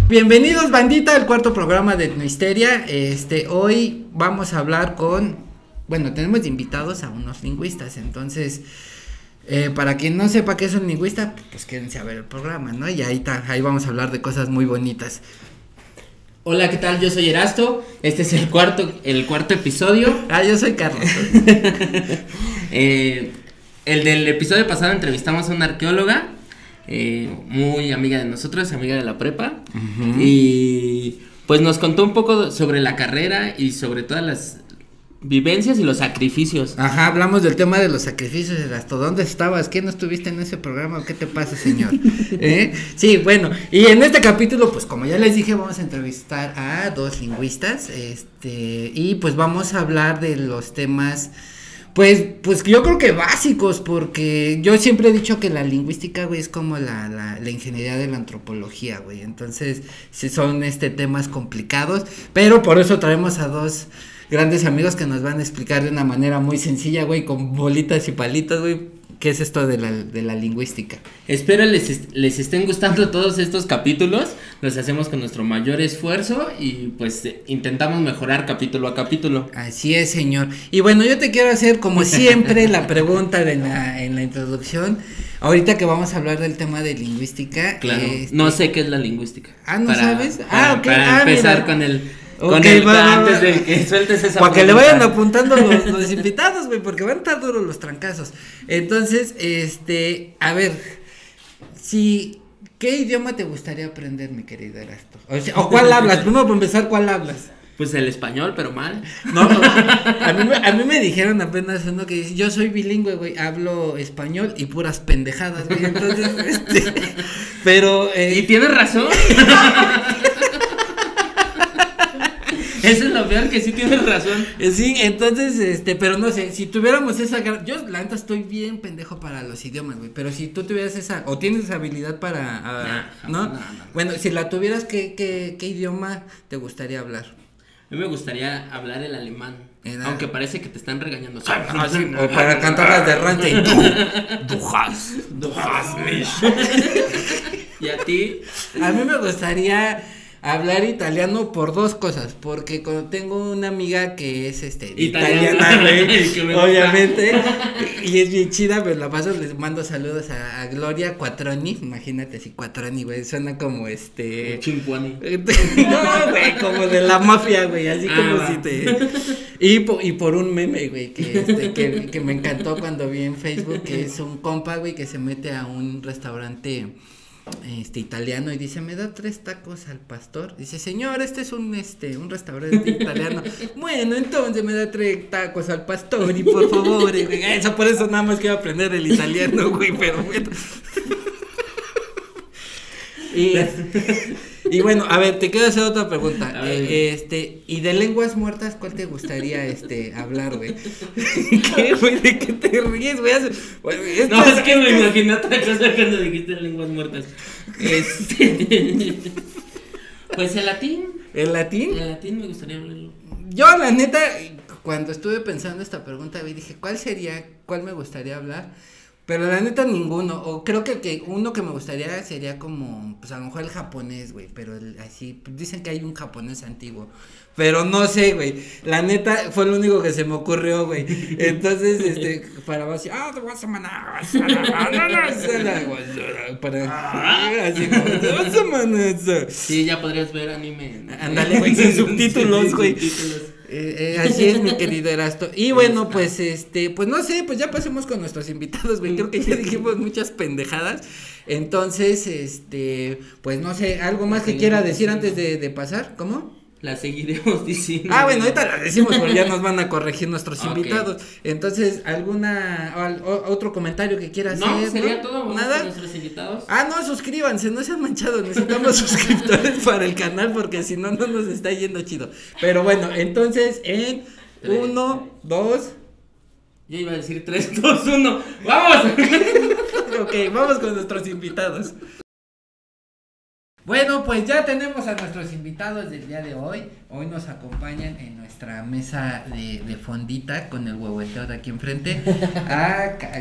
Bienvenidos, bandita, al cuarto programa de Etnohisteria. Hoy vamos a hablar tenemos invitados a unos lingüistas. Entonces, para quien no sepa qué es un lingüista, pues quédense a ver el programa, ¿no? Y ahí vamos a hablar de cosas muy bonitas. Hola, ¿qué tal? Yo soy Erasto. Este es el cuarto episodio. Yo soy Carlos. El del episodio pasado entrevistamos a una arqueóloga. Muy amiga de nosotros, amiga de la prepa. Y pues nos contó un poco sobre la carrera y sobre todas las vivencias y los sacrificios. Ajá, hablamos del tema de los sacrificios. Erasto, ¿dónde estabas? ¿Qué no estuviste en ese programa? ¿Qué te pasa, señor? Sí, bueno, y en este capítulo, pues como ya les dije, vamos a entrevistar a dos lingüistas, y pues vamos a hablar de los temas, pues yo creo que básicos, porque yo siempre he dicho que la lingüística, güey, es como la ingeniería de la antropología, güey. Entonces, sí son temas complicados, pero por eso traemos a dos grandes amigos que nos van a explicar de una manera muy sencilla, güey, con bolitas y palitos, güey, qué es esto de la lingüística. Espero les estén gustando todos estos capítulos. Los hacemos con nuestro mayor esfuerzo y pues intentamos mejorar capítulo a capítulo. Así es, señor. Y bueno, yo te quiero hacer como siempre la pregunta en la introducción. Ahorita que vamos a hablar del tema de lingüística. Claro, no sé qué es la lingüística. ¿No sabes? Ok. Para empezar mira. Antes de que sueltes esa para que le vayan apuntando los invitados, güey, porque van a estar duros los trancazos. Entonces, a ver, ¿qué idioma te gustaría aprender, mi querido Erasto? O ¿cuál hablas? Primero, para empezar, ¿cuál hablas? Pues el español, pero mal. No, a mí me dijeron apenas uno que dice, yo soy bilingüe, güey, hablo español y puras pendejadas, güey. Entonces, pero y tienes razón. Eso es lo peor, que sí tienes razón. Sí, entonces, pero no sé, si tuviéramos yo la neta estoy bien pendejo para los idiomas, güey, pero si tú tuvieras o tienes esa habilidad para, ¿no? Bueno, si la tuvieras, ¿qué idioma te gustaría hablar? A mí me gustaría hablar el alemán, aunque parece que te están regañando. O para cantar las de Rammstein. Du hast mich. ¿Y a ti? A mí me gustaría hablar italiano por dos cosas, porque cuando tengo una amiga que es italiana, güey, obviamente, y es bien chida, pues la paso, les mando saludos a Gloria Quattroni, imagínate así Quattroni, güey, suena como Chimpuani. No, güey, como de la mafia, güey, así como si y por un meme, güey, que me encantó cuando vi en Facebook, que es un compa, güey, que se mete a un restaurante italiano y dice, me da 3 tacos al pastor. Dice, señor, este es un restaurante italiano. Bueno, entonces me da 3 tacos al pastor y por favor, por eso nada más quiero aprender el italiano, güey, pero bueno. Y bueno, a ver, te quiero hacer otra pregunta. Y de lenguas muertas, ¿cuál te gustaría hablar, güey? ¿Qué, güey? ¿De qué te ríes, güey? No, es que me imaginé otra cosa cuando dijiste lenguas muertas. Pues el latín. ¿El latín? El latín me gustaría hablarlo. Yo, la neta, cuando estuve pensando esta pregunta, dije, ¿cuál me gustaría hablar? Pero la neta ninguno, o creo que uno que me gustaría sería como, pues a lo mejor el japonés, güey, pero así, dicen que hay un japonés antiguo, pero no sé, güey, la neta fue lo único que se me ocurrió, güey, entonces, para así, te vas a manar, así como, sí, ya podrías ver anime. Ándale, güey, sin subtítulos, güey. Así es, mi querido Erasto. Y bueno, pues pues no sé, pues ya pasemos con nuestros invitados, güey. Creo que ya dijimos muchas pendejadas. Entonces, pues no sé, ¿algo más que quiera decir antes de pasar? ¿Cómo? La seguiremos diciendo. Bueno, ahorita la decimos, pero ya nos van a corregir nuestros invitados. Entonces, otro comentario que quiera hacer? No, sería todo. ¿Nada? Nuestros invitados. No, suscríbanse, no sean manchados, necesitamos suscriptores para el canal porque si no, no nos está yendo chido. Pero bueno, entonces, en 1, 2. Yo iba a decir 3, 2, 1. ¡Vamos! Ok, vamos con nuestros invitados. Bueno, pues ya tenemos a nuestros invitados del día de hoy. Hoy nos acompañan en nuestra mesa de fondita con el huehueteo de aquí enfrente.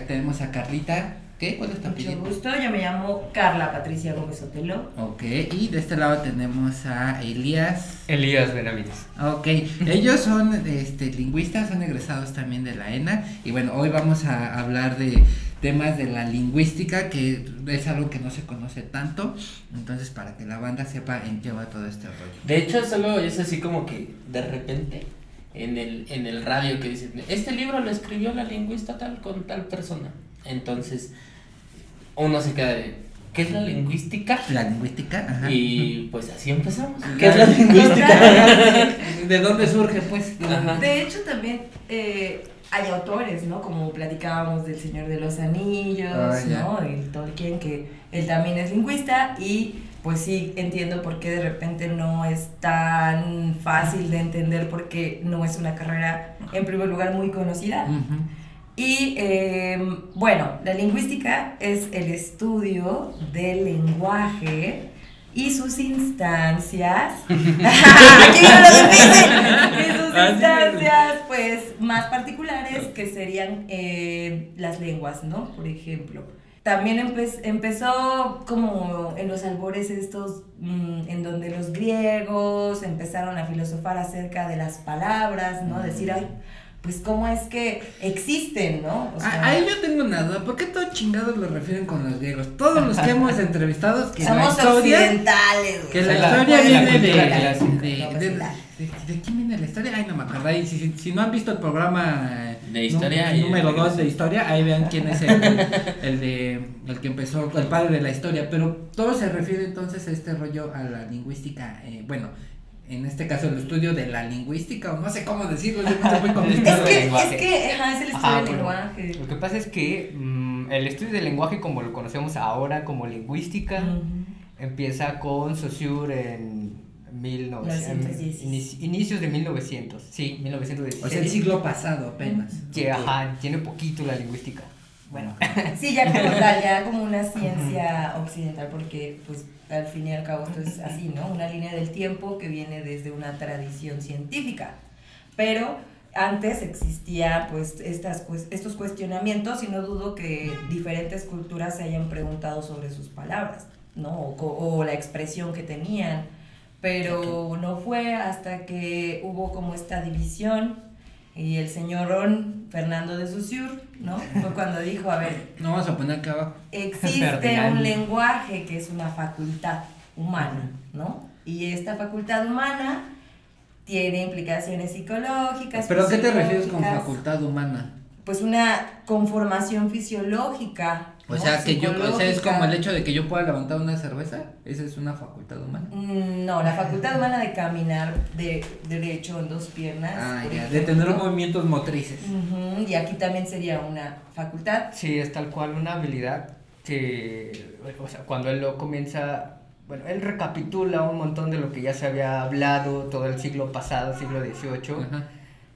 Tenemos a Carlita. ¿Qué? ¿Cuál es tu Mucho apellido? gusto, yo me llamo Carla Patricia Gómez Otelo. Ok, y de este lado tenemos a Elías. Elías Benavides. Ok, ellos son lingüistas, son egresados también de la ENA. Y bueno, hoy vamos a hablar de temas de la lingüística, que es algo que no se conoce tanto. Entonces, para que la banda sepa en qué va todo este rollo. De hecho, solo es así como que de repente en el radio que dicen, este libro lo escribió la lingüista tal con tal persona. Entonces, uno se queda de, ¿qué es la lingüística? La lingüística, ajá. Y pues así empezamos. ¿Qué es la lingüística? ¿De dónde surge, pues? Ajá. De hecho, también hay autores, ¿no? Como platicábamos del Señor de los Anillos, ¿no? El Tolkien, que él también es lingüista y pues sí entiendo por qué de repente no es tan fácil de entender porque no es una carrera, en primer lugar, muy conocida. Uh-huh. Y bueno, la lingüística es el estudio del lenguaje y sus instancias. ¡Aquí viene lo difícil! Y sus instancias, pues, más particulares que serían las lenguas, ¿no? Por ejemplo. También empezó como en los albores estos, en donde los griegos empezaron a filosofar acerca de las palabras, ¿no? Decir, ay, pues cómo es que existen, ¿no? O sea, ahí yo tengo una duda, ¿por qué todos chingados lo refieren con los griegos? Todos los que hemos entrevistado, que somos la historia, occidentales, que güey. la historia viene cultura clásica. ¿De quién viene la historia? Ay, no me acuerdo. Ahí, si no han visto el programa De historia número 2 de historia, ahí vean quién es el que empezó, el padre de la historia. Pero todo se refiere entonces a este rollo, a la lingüística, bueno, en este caso el estudio de la lingüística, o no sé cómo decirlo, es muy complicado. es el estudio del lenguaje. Lo que pasa es que el estudio del lenguaje, como lo conocemos ahora como lingüística, empieza con Saussure en 1910. Inicios de 1900, sí, 1916. O sea, el siglo pasado apenas. Que, ajá, tiene poquito la lingüística. Bueno. Sí, ya como tal, ya como una ciencia occidental, porque pues al fin y al cabo esto es así, ¿no? Una línea del tiempo que viene desde una tradición científica. Pero antes existía pues estos cuestionamientos y no dudo que diferentes culturas se hayan preguntado sobre sus palabras, ¿no? O la expresión que tenían. Pero no fue hasta que hubo como esta división y el señor Fernando de Saussure, ¿no? Fue cuando dijo, a ver, No vamos a poner acá abajo. existe Ferdinand. un lenguaje que es una facultad humana, ¿no? Y esta facultad humana tiene implicaciones psicológicas. ¿Pero a qué te refieres con fisiológicas, facultad humana? Pues una conformación fisiológica. O ¿no? sea, que yo, o sea, es Psicológica. como el hecho de que yo pueda levantar una cerveza, esa es una facultad humana. No, la facultad humana de caminar de derecho en dos piernas. Ah, por ya, de ejemplo. tener movimientos motrices. Ujú, y aquí también sería una facultad. Sí, es tal cual una habilidad que, o sea, cuando él lo comienza, bueno, él recapitula un montón de lo que ya se había hablado todo el siglo pasado, siglo XVIII, Ajá.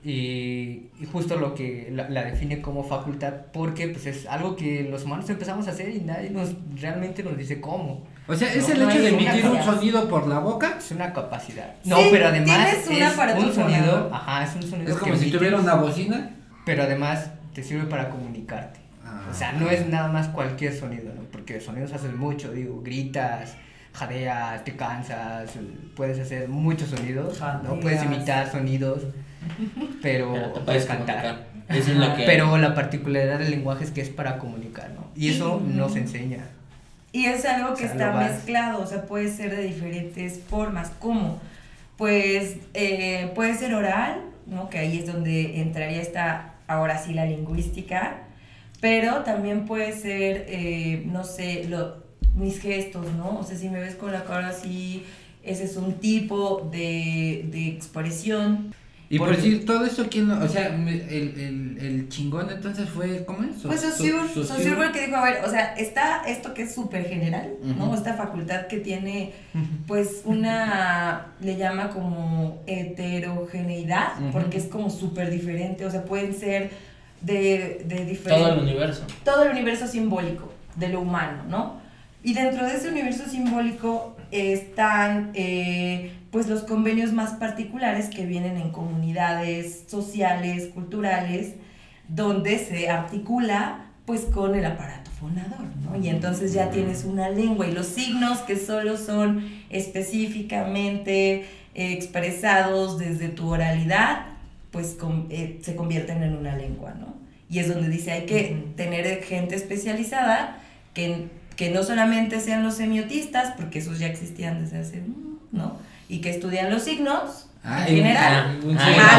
y justo lo que la define como facultad, porque pues es algo que los humanos empezamos a hacer y nadie realmente nos dice cómo. O sea, es No, el no hecho hay de una emitir un capacidad. sonido por la boca. Es una capacidad. Sí, No, pero además tienes un es aparato un sonido, fonador. ajá, es un sonido Es como que si emites, tuviera una bocina. pero además te sirve para comunicarte. Ah, O sea, no es nada más cualquier sonido, ¿no? Porque sonidos hacen mucho, digo, gritas, jadeas, te cansas, puedes hacer muchos sonidos, ¿no? Jadeas. Puedes imitar sonidos, pero Pero te puedes puedes cantar. comunicar. Eso es lo que Pero la particularidad del lenguaje es que es para comunicar, ¿no? Y eso no se enseña. Y es algo que O sea, está lo vas- mezclado, o sea, puede ser de diferentes formas. ¿Cómo? Pues puede ser oral, ¿no? Que ahí es donde entraría ahora sí la lingüística, pero también puede ser, no sé, mis gestos, ¿no? O sea, si me ves con la cara así, ese es un tipo de expresión. Y por Porque- decir, todo eso, ¿quién o sea, el chingón entonces fue, ¿cómo es? Pues Saussure fue el que dijo, a ver, o sea, está esto que es súper general, ¿no? Ujú. Esta facultad que tiene, pues, le llama como heterogeneidad, Ujú. porque es como súper diferente, o sea, pueden ser de diferentes... todo el universo. Todo el universo simbólico de lo humano, ¿no? Y dentro de ese universo simbólico están pues los convenios más particulares que vienen en comunidades sociales, culturales, donde se articula pues con el aparato fonador, ¿no? Y entonces ya tienes una lengua y los signos que solo son específicamente expresados desde tu oralidad, pues se convierten en una lengua, ¿no? Y es donde dice, hay que tener gente especializada que no solamente sean los semiotistas, porque esos ya existían desde hace, ¿no? Y que estudian los signos en general. Los signos.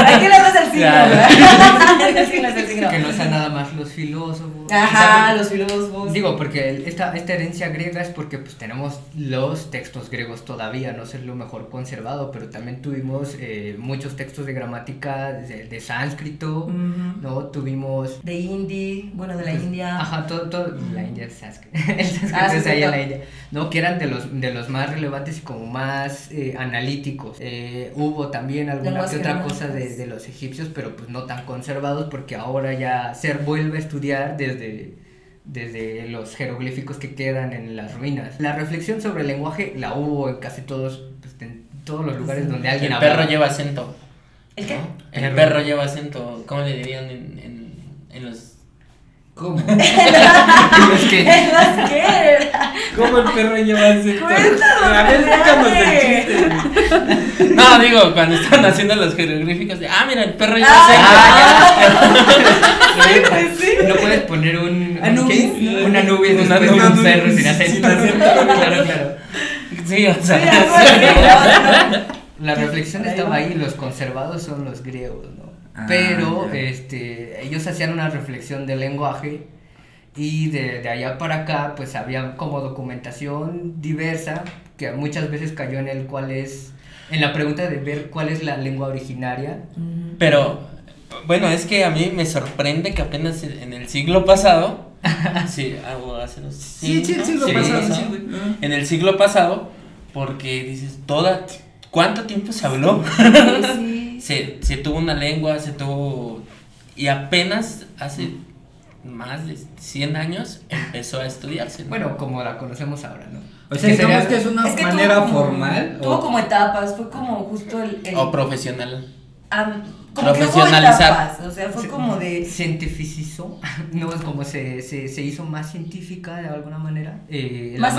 Aquí le das el signo, ¿verdad? El signo es el signo. Que no sean nada más los filósofos. Ajá, los filósofos. Digo, porque esta herencia griega es porque pues tenemos los textos griegos todavía, no ser lo mejor conservado, pero también tuvimos muchos textos de gramática de sánscrito, ¿no? Tuvimos... De hindi, bueno, de la India. Ajá, todo la India es sánscrito. El sánscrito es ahí en la India, ¿no? Que eran de los más relevantes y como más analíticos. Hubo también alguna que otra cosa de los egipcios, pero pues no tan conservados, porque ahora ya se vuelve a estudiar desde los jeroglíficos que quedan en las ruinas. La reflexión sobre el lenguaje la hubo en casi todos, pues, en todos los lugares donde alguien hablaba. El perro lleva acento. ¿El qué? El perro lleva acento. ¿Cómo le dirían en los... ¿Cómo? ¿En los qué? ¿Cómo el perro lleva acento? Cuéntanos, A ver, cuéntanos el chiste. No, digo, cuando estaban haciendo los jeroglíficos de, mira, el perro lleva acento. Sí, pues sí. No puedes poner un Anubis, ¿qué? ¿no? Un Anubis después de un perro sin acento. Claro. Sí, o sea. La reflexión estaba ahí, los conservados son los griegos, ¿no? Pero ellos hacían una reflexión del lenguaje y de allá para acá pues había como documentación diversa que muchas veces cayó en la pregunta de ver cuál es la lengua originaria. Pero bueno, es que a mí me sorprende que apenas en el siglo pasado, en el siglo pasado, porque dices, ¿cuánto tiempo se habló? Sí. Se tuvo una lengua, y apenas hace más de 100 años empezó a estudiarse, ¿no? Bueno, como la conocemos ahora, ¿no? O sea, digamos que es una manera formal. Tuvo como etapas, fue como justo el o profesional. Como profesionalizar. Que hubo etapas, o sea, fue como de... Cientificizó, no es como se hizo más científica de alguna manera, Más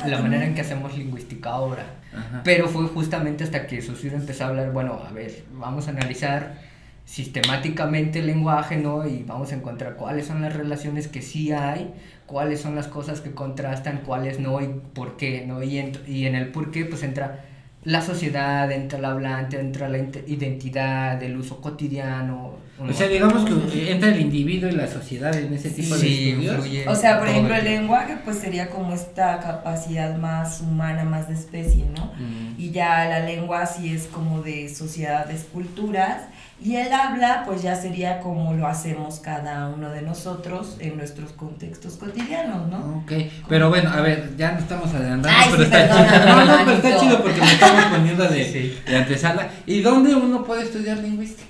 la manera en que hacemos lingüística ahora. Ajá. Pero fue justamente hasta que Saussure empezó a hablar, bueno, a ver, vamos a analizar sistemáticamente el lenguaje, ¿no? Y vamos a encontrar cuáles son las relaciones que sí hay, cuáles son las cosas que contrastan, cuáles no y por qué, ¿no? Y en el por qué pues entra la sociedad, entra el hablante, entra la identidad, el uso cotidiano. O sea, digamos que entra el individuo y la sociedad en ese tipo de estudios. Influye O sea, por todo ejemplo, el lenguaje pues sería como esta capacidad más humana, más de especie, ¿no? Y ya la lengua sí es como de sociedades, culturas, y el habla pues ya sería como lo hacemos cada uno de nosotros en nuestros contextos cotidianos, ¿no? Ok, pero bueno, a ver, ya nos estamos adelantando, Ay, pero sí, está perdóname, chido. No, pero está manito. chido porque me estamos poniendo de antesala. ¿Y dónde uno puede estudiar lingüística?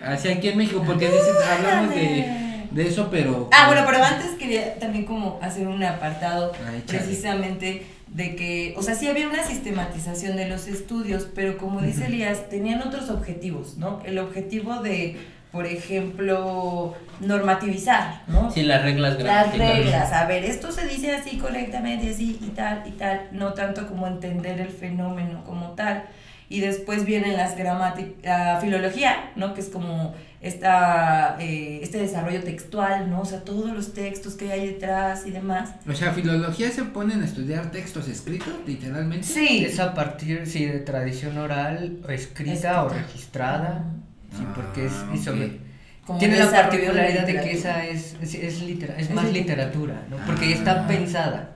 Así aquí en México, porque dices, hablamos de eso, pero... Bueno, pero antes quería también como hacer un apartado precisamente de que, o sea, sí había una sistematización de los estudios, pero como dice Elías, tenían otros objetivos, ¿no? El objetivo de, por ejemplo, normativizar, ¿no? Sí, las reglas Las gramaticales. reglas, a ver, esto se dice así correctamente, así y tal, no tanto como entender el fenómeno como tal. Y después vienen la filología, ¿no? Que es como este desarrollo textual, ¿no? O sea, todos los textos que hay detrás y demás. O sea, filología se ponen a estudiar textos escritos, literalmente. Sí. Es a partir, de tradición oral, escrita o registrada. Sí, porque Como tiene la desarrollo particularidad de que literatura. esa es más literatura, ¿no? Porque ya está pensada,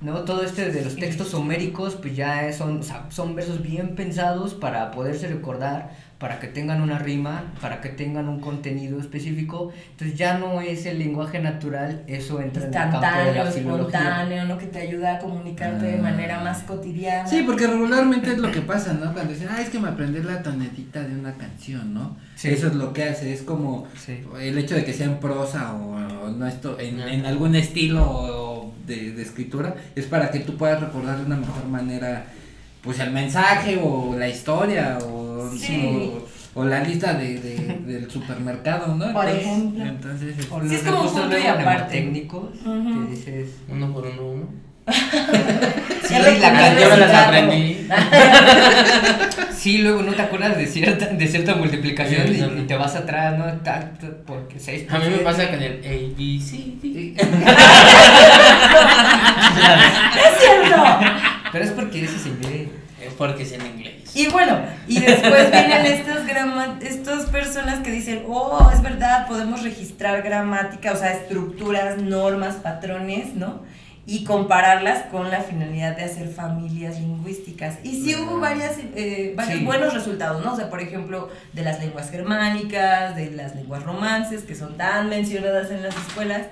¿no? Todo de los textos homéricos, pues ya son versos bien pensados para poderse recordar, para que tengan una rima, para que tengan un contenido específico. Entonces ya no es el lenguaje natural, eso entra en el campo de la Instantáneo, filología. espontáneo, ¿no? Que te ayuda a comunicarte de manera más cotidiana. Sí, porque regularmente es lo que pasa, ¿no? Cuando dicen, es que me aprendí la tonetita de una canción, ¿no? Sí. Eso es lo que hace, es como el hecho de que sea en prosa o no en algún estilo de escritura, es para que tú puedas recordar de una mejor manera, pues el mensaje o la historia o... Sí. O la lista del supermercado, ¿no? Por ejemplo. Entonces, O Sí, los es como un recursos punto y luego aparte. mnemotécnicos, Ujú. que dices, 1 por 1, 1. sí, Ya lo la tenías canción me las reciclado. aprendí. sí, luego no te acuerdas de cierta multiplicación Sí, y te vas atrás, ¿no? Porque 6 A mí me pasa con el A, B, C, D. Es cierto. Pero es porque ese se inglés. Porque es en inglés. Y bueno, y después vienen estas personas que dicen, oh, es verdad, podemos registrar gramática, o sea, estructuras, normas, patrones, ¿no? Y compararlas con la finalidad de hacer familias lingüísticas. Y sí hubo varios Sí. buenos resultados, ¿no? O sea, por ejemplo, de las lenguas germánicas, de las lenguas romances, que son tan mencionadas en las escuelas.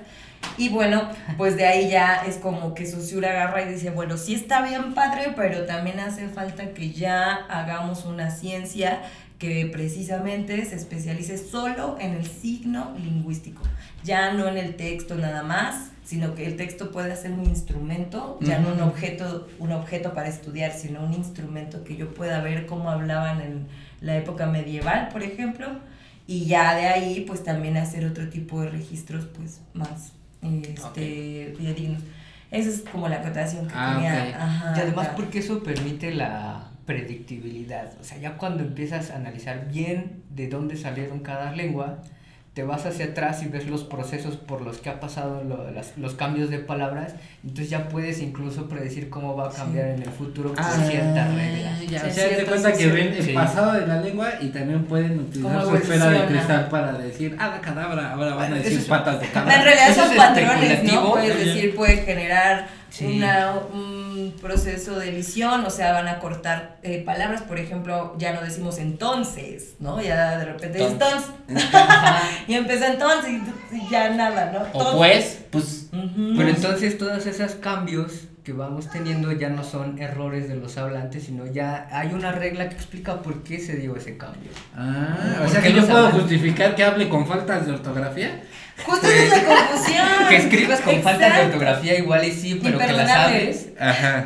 Y bueno, pues de ahí ya es como que Saussure agarra y dice, bueno, sí está bien padre, pero también hace falta que ya hagamos una ciencia que precisamente se especialice solo en el signo lingüístico, ya no en el texto nada más, sino que el texto puede ser un instrumento, ya no un objeto para estudiar, sino un instrumento que yo pueda ver cómo hablaban en la época medieval, por ejemplo, y ya de ahí pues también hacer otro tipo de registros pues más fidedignos. Esa es como la acotación que tenía. Ok. Ajá, Y además claro. porque eso permite la predictibilidad, o sea, ya cuando empiezas a analizar bien de dónde salieron cada lengua, te vas hacia atrás y ves los procesos por los que ha pasado los cambios de palabras, entonces ya puedes incluso predecir cómo va a cambiar en el futuro por ciertas reglas. Ya, Sí, o es sea, te cierto, cuenta sí, que sí. ven el Sí. pasado de la lengua y también pueden utilizar Cómo su esfera de evoluciona. cristal para decir, la cadabra, ahora van a Eso decir es- patas de En cabra. realidad Eso son es patrones, ¿no? especulativo. Puedes decir, puede generar Sí. un proceso de edición, o sea, van a cortar palabras, por ejemplo, ya no decimos entonces, ¿no? Ya de repente es entonces, y empieza entonces y ya nada, ¿no? O pues. Ujú. Pero entonces todos esos cambios que vamos teniendo ya no son errores de los hablantes, sino ya hay una regla que explica por qué se dio ese cambio. O ¿Por sea qué que yo los puedo hablan? justificar que hable con faltas de ortografía. Justo esa es la confusión. Que escribas con falta de Exacto. ortografía igual y sí, pero que las Imperdonable. hables. Ajá.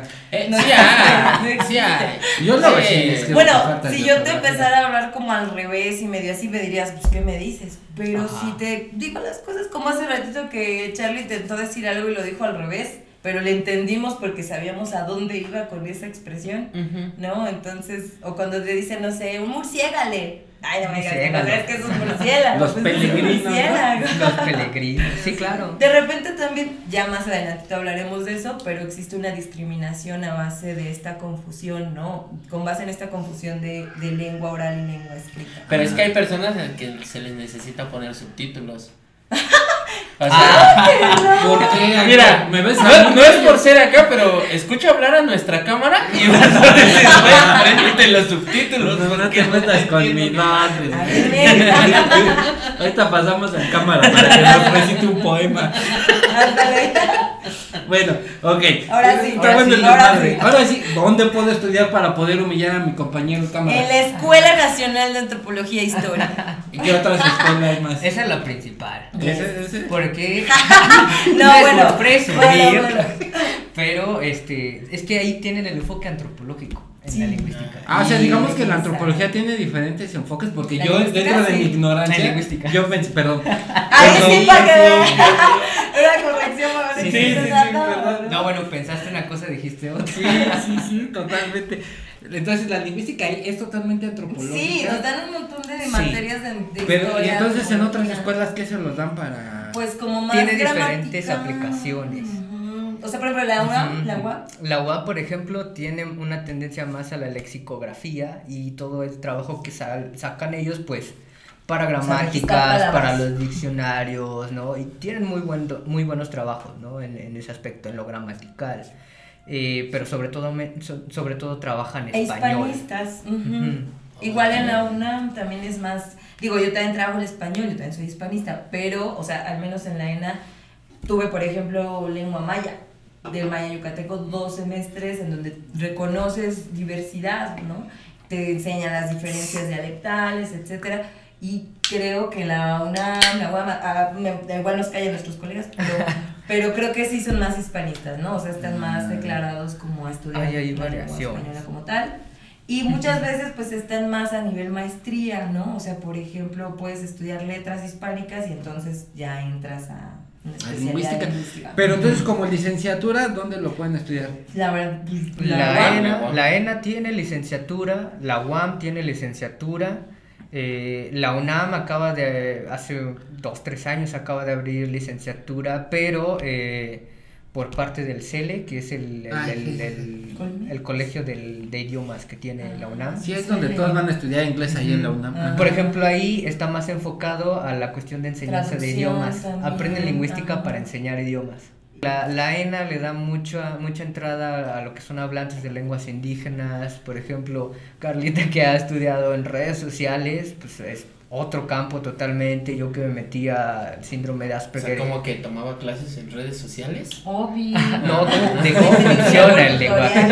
No Sí existe, hay, no existe. sí hay. Yo lo Sí. sí, escribo con Bueno, faltas si de yo te ortografía. empezara a hablar como al revés y medio así, me dirías, pues, ¿qué me dices? Pero Ajá. si te digo las cosas como hace ratito que Charlie intentó decir algo y lo dijo al revés, pero le entendimos porque sabíamos a dónde iba con esa expresión, ¿no? Entonces, o cuando te dicen, no sé, un murciégale. Ay, no me digas, que no Murciégalo. sabes que es un murciélago. Los pues, es un peregrinos, ¿no? murciélago. Los peregrinos. Sí, claro. De repente también, ya más adelante hablaremos de eso, pero existe una discriminación a base de esta confusión, ¿no? Con base en esta confusión de lengua oral y lengua escrita. Pero es que hay personas a que se les necesita poner subtítulos. O sea, ¿Por qué? mira, ¿me ves no es por ser acá, pero escucha hablar a nuestra cámara y vas a decir, güey, apréndete los subtítulos. No porque te metas con mi A madre. ver, Ahorita pasamos en cámara para que nos recite un poema. ándale. Bueno, ok. Ahora sí, Está bueno el ahora desmadre. sí. Ahora sí, ¿dónde puedo estudiar para poder humillar a mi compañero cámara? En la Escuela Nacional de Antropología e Historia. ¿Y qué otras escuelas más? Esa es la principal. Ese. Porque No, es bueno. por presumir, Bueno. pero es que ahí tienen el enfoque antropológico en la lingüística. O sea, Sí, digamos que la exacto. antropología tiene diferentes enfoques porque La yo lingüística, dentro de sí. mi ignorancia, La lingüística. yo pensé, perdón. Ahí sí, Perdón. para que vean. Una corrección para ver Sí, si sí, se sí, trata, perdón. No, bueno, pensaste una cosa, dijiste otra. Sí, totalmente. Entonces la lingüística ahí es totalmente antropológica. Sí, nos dan un montón de Sí. materias de Pero y historia, entonces en otras antropología. escuelas ¿qué se los dan para? Pues como más Tiene gramática. diferentes aplicaciones. Ujú. O sea, por ejemplo, la UNAM, Ujú. la UAP. La UAP, por ejemplo, tiene una tendencia más a la lexicografía y todo el trabajo que sacan ellos, pues, para registrar gramáticas, palabras. para los diccionarios, ¿no? Y tienen muy buenos trabajos, ¿no? En ese aspecto, en lo gramatical. Pero sobre todo trabajan E español. hispanistas. Ujú. Ujú. Igual en la UNAM también es más, digo, yo también trabajo el español, yo también soy hispanista, pero, o sea, al menos en la ENA tuve, por ejemplo, lengua maya, del maya yucateco, 2 semestres en donde reconoces diversidad, ¿no? Te enseñan las diferencias dialectales, etcétera, y creo que la UNAM, la UAM, igual nos callan nuestros colegas, pero creo que sí son más hispanistas, ¿no? O sea, están más declarados como a estudiar Ahí hay la lengua variaciones. española como tal. Y muchas veces pues están más a nivel maestría, ¿no? O sea, por ejemplo, puedes estudiar letras hispánicas y entonces ya entras a una especialidad de lingüística. Pero entonces, como licenciatura, ¿dónde lo pueden estudiar? La verdad, La ENA tiene licenciatura, la UAM tiene licenciatura, la UNAM acaba de, hace 2-3 años acaba de abrir licenciatura, pero por parte del CELE, que es el colegio de idiomas que tiene la UNAM. Sí, es donde todos van a estudiar inglés ahí en la UNAM. Por ejemplo, ahí está más enfocado a la cuestión de enseñanza de idiomas. También. Aprenden lingüística para enseñar idiomas. La ENA le da mucha entrada a lo que son hablantes de lenguas indígenas. Por ejemplo, Carlita, que ha estudiado en redes sociales, pues es otro campo totalmente. Yo que me metí al síndrome de Asperger. O sea, como que tomaba clases en redes sociales. Obvio. No, de cómo funciona el lenguaje.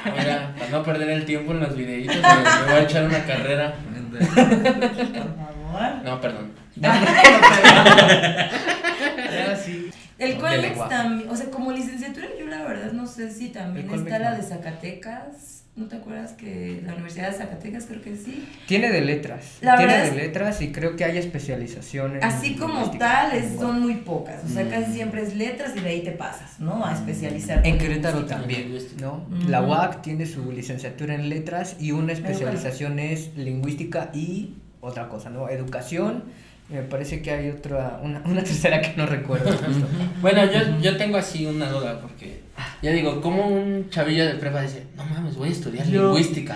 Mira, para no perder el tiempo en los videitos, me voy a echar una carrera. Por favor. No, perdón. Sí. El De Colmex lenguaje. también, o sea, como licenciatura yo la verdad no sé si también El Colmex está la no. de Zacatecas. ¿No te acuerdas que la Universidad de Zacatecas creo que sí? Tiene de letras. La Tiene verdad de es- letras y creo que hay especializaciones. Así como tal, son muy pocas. O sea, casi siempre es letras y de ahí te pasas, ¿no? A especializar. En Querétaro también, Lingüística. ¿no? Ujú. La UAC tiene su licenciatura en letras y una especialización es lingüística y otra cosa, ¿no? Educación. Me parece que hay una tercera que no recuerdo. justo. Bueno, yo tengo así una duda, porque ya digo, ¿cómo un chavillo de prepa dice, no mames, voy a estudiar lingüística?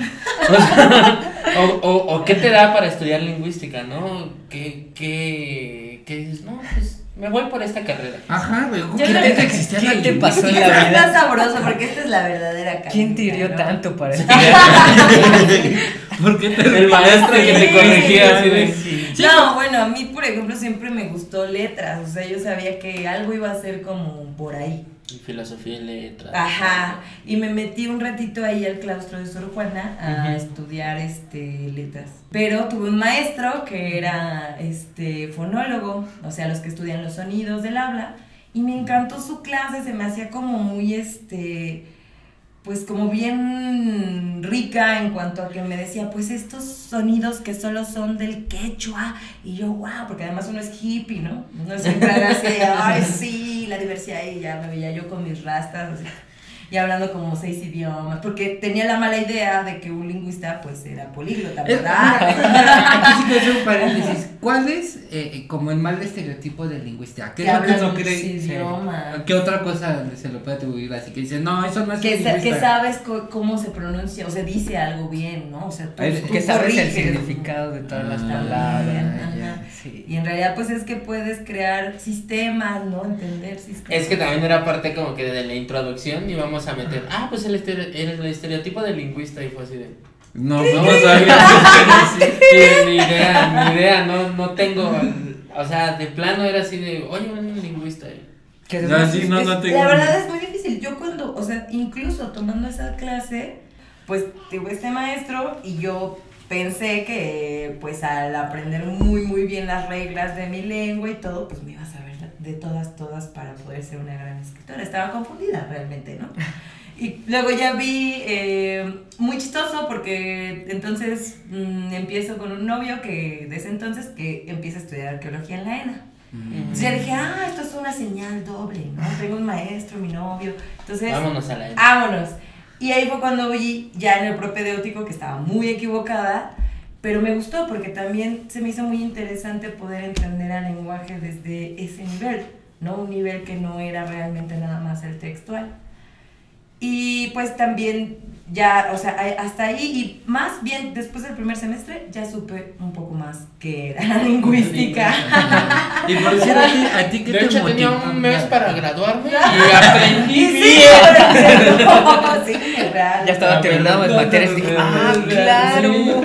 O sea, o qué te da para estudiar lingüística, ¿no? ¿Qué dices? No, pues me voy por esta carrera. Ajá, güey. Yo creo que existía ¿qué la te pasó en lingüística? la vida? Está sabroso porque esta es la verdadera carrera. ¿Quién te hirió ¿no? tanto para estudiar? ¿Por qué te El maestro que te corregía así de... Sí. No, bueno, a mí, por ejemplo, siempre me gustó letras. O sea, yo sabía que algo iba a ser como por ahí. Filosofía y letras. Ajá. Y me metí un ratito ahí al claustro de Sor Juana a estudiar letras. Pero tuve un maestro que era fonólogo, o sea, los que estudian los sonidos del habla. Y me encantó su clase, se me hacía como muy pues como bien rica en cuanto a que me decía, pues estos sonidos que solo son del quechua, y yo, wow, porque además uno es hippie, ¿no? Uno siempre era así, ay, sí, la diversidad, y ya me veía yo con mis rastas, así, y hablando como 6 idiomas, porque tenía la mala idea de que un lingüista, pues, era políglota, ¿verdad? Aquí sí quiero hacer un paréntesis. ¿Cuál es como el mal estereotipo del lingüista? ¿Qué es lo que uno cree? Idiomas. ¿Qué otra cosa se lo puede atribuir? Así que dice, no, eso no es un Que lingüista. sabes cómo se pronuncia, o sea, dice algo bien, ¿no? O sea, tú Que sabes el corriges. significado de todas las Ah, palabras. ajá. Sí. Y en realidad pues es que puedes crear sistemas, ¿no? Entender sistemas. Es que también era parte como que de la introducción y vamos a meter, pues el estereotipo del lingüista, y fue así de... No, No no, sabía. Ni idea, no tengo, o sea, de plano era así de, oye, un lingüista. Que no, sí, no, no tengo. La verdad es muy difícil. Yo cuando, o sea, incluso tomando esa clase, pues tuve este maestro y yo pensé que pues al aprender muy bien las reglas de mi lengua y todo, pues me iba a saber de todas para poder ser una gran escritora. Estaba confundida realmente, ¿no? Y luego ya vi, muy chistoso porque entonces empiezo con un novio que desde entonces que empieza a estudiar arqueología en la ENA. Entonces ya dije, esto es una señal doble, ¿no? Tengo un maestro, mi novio, entonces... Vámonos a la ENA. Vámonos. Y ahí fue cuando vi ya en el propedéutico que estaba muy equivocada, pero me gustó porque también se me hizo muy interesante poder entender al lenguaje desde ese nivel, ¿no? Un nivel que no era realmente nada más el textual. Y pues también ya, o sea, hasta ahí y más bien después del primer semestre ya supe un poco más qué era la lingüística. Y por decir a ti ¿qué De te hecho, tenía motivó? un mes para graduarme y aprendí Y sí, bien. sí, real. Ya estaba terminado las materias y dije, claro.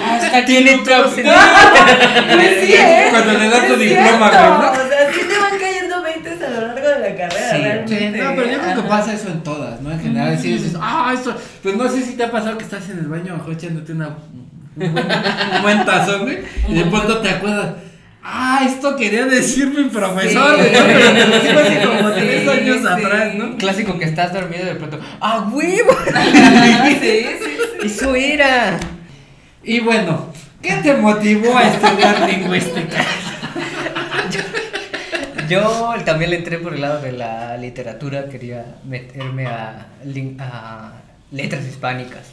Hasta Tiene todo sentido. Pues sí, Cuando le das tu es diploma, cierto. güey, ¿no? O sea, sí te van cayendo 20 a lo largo de la carrera, Sí. realmente. Sí, no, pero yo creo que Ajá. pasa eso en todas, ¿no? En general, si dices, esto, pues no sé si te ha pasado que estás en el baño mejor echándote un buen tazón, güey, y de pronto te acuerdas, Esto quería decir mi profesor, güey, ¿no? Pero te lo digo hace como 3 años atrás, ¿no? Clásico que estás dormido y de pronto, ¡ah, huevo! Sí. Eso era. Y bueno, ¿qué te motivó a estudiar lingüística? Yo también le entré por el lado de la literatura, quería meterme a letras hispánicas,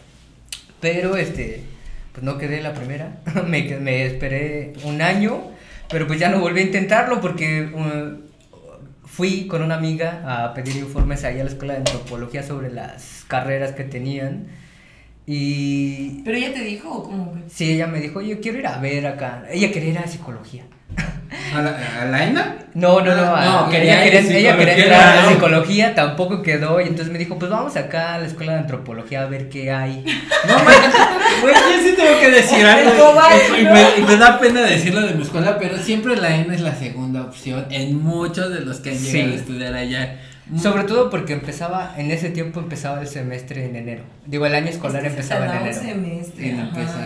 pero pues no quedé la primera, me esperé un año, pero pues ya no volví a intentarlo porque fui con una amiga a pedir informes ahí a la escuela de antropología sobre las carreras que tenían. Y... ¿Pero ella te dijo o cómo? Sí, ella me dijo, yo quiero ir a ver acá. Ella quería ir a psicología. ¿A la ENA? No, No, ella quería psicología, entrar a no. psicología, tampoco quedó. Y entonces me dijo, pues vamos acá a la escuela de antropología a ver qué hay. No, güey, yo sí tengo que decir algo. Y me da pena decirlo de mi escuela, pero siempre la ENA es la segunda opción en muchos de los que han llegado a estudiar allá. Sobre todo porque en ese tiempo empezaba el semestre en enero. Digo, el año escolar empezaba en enero. Semestre,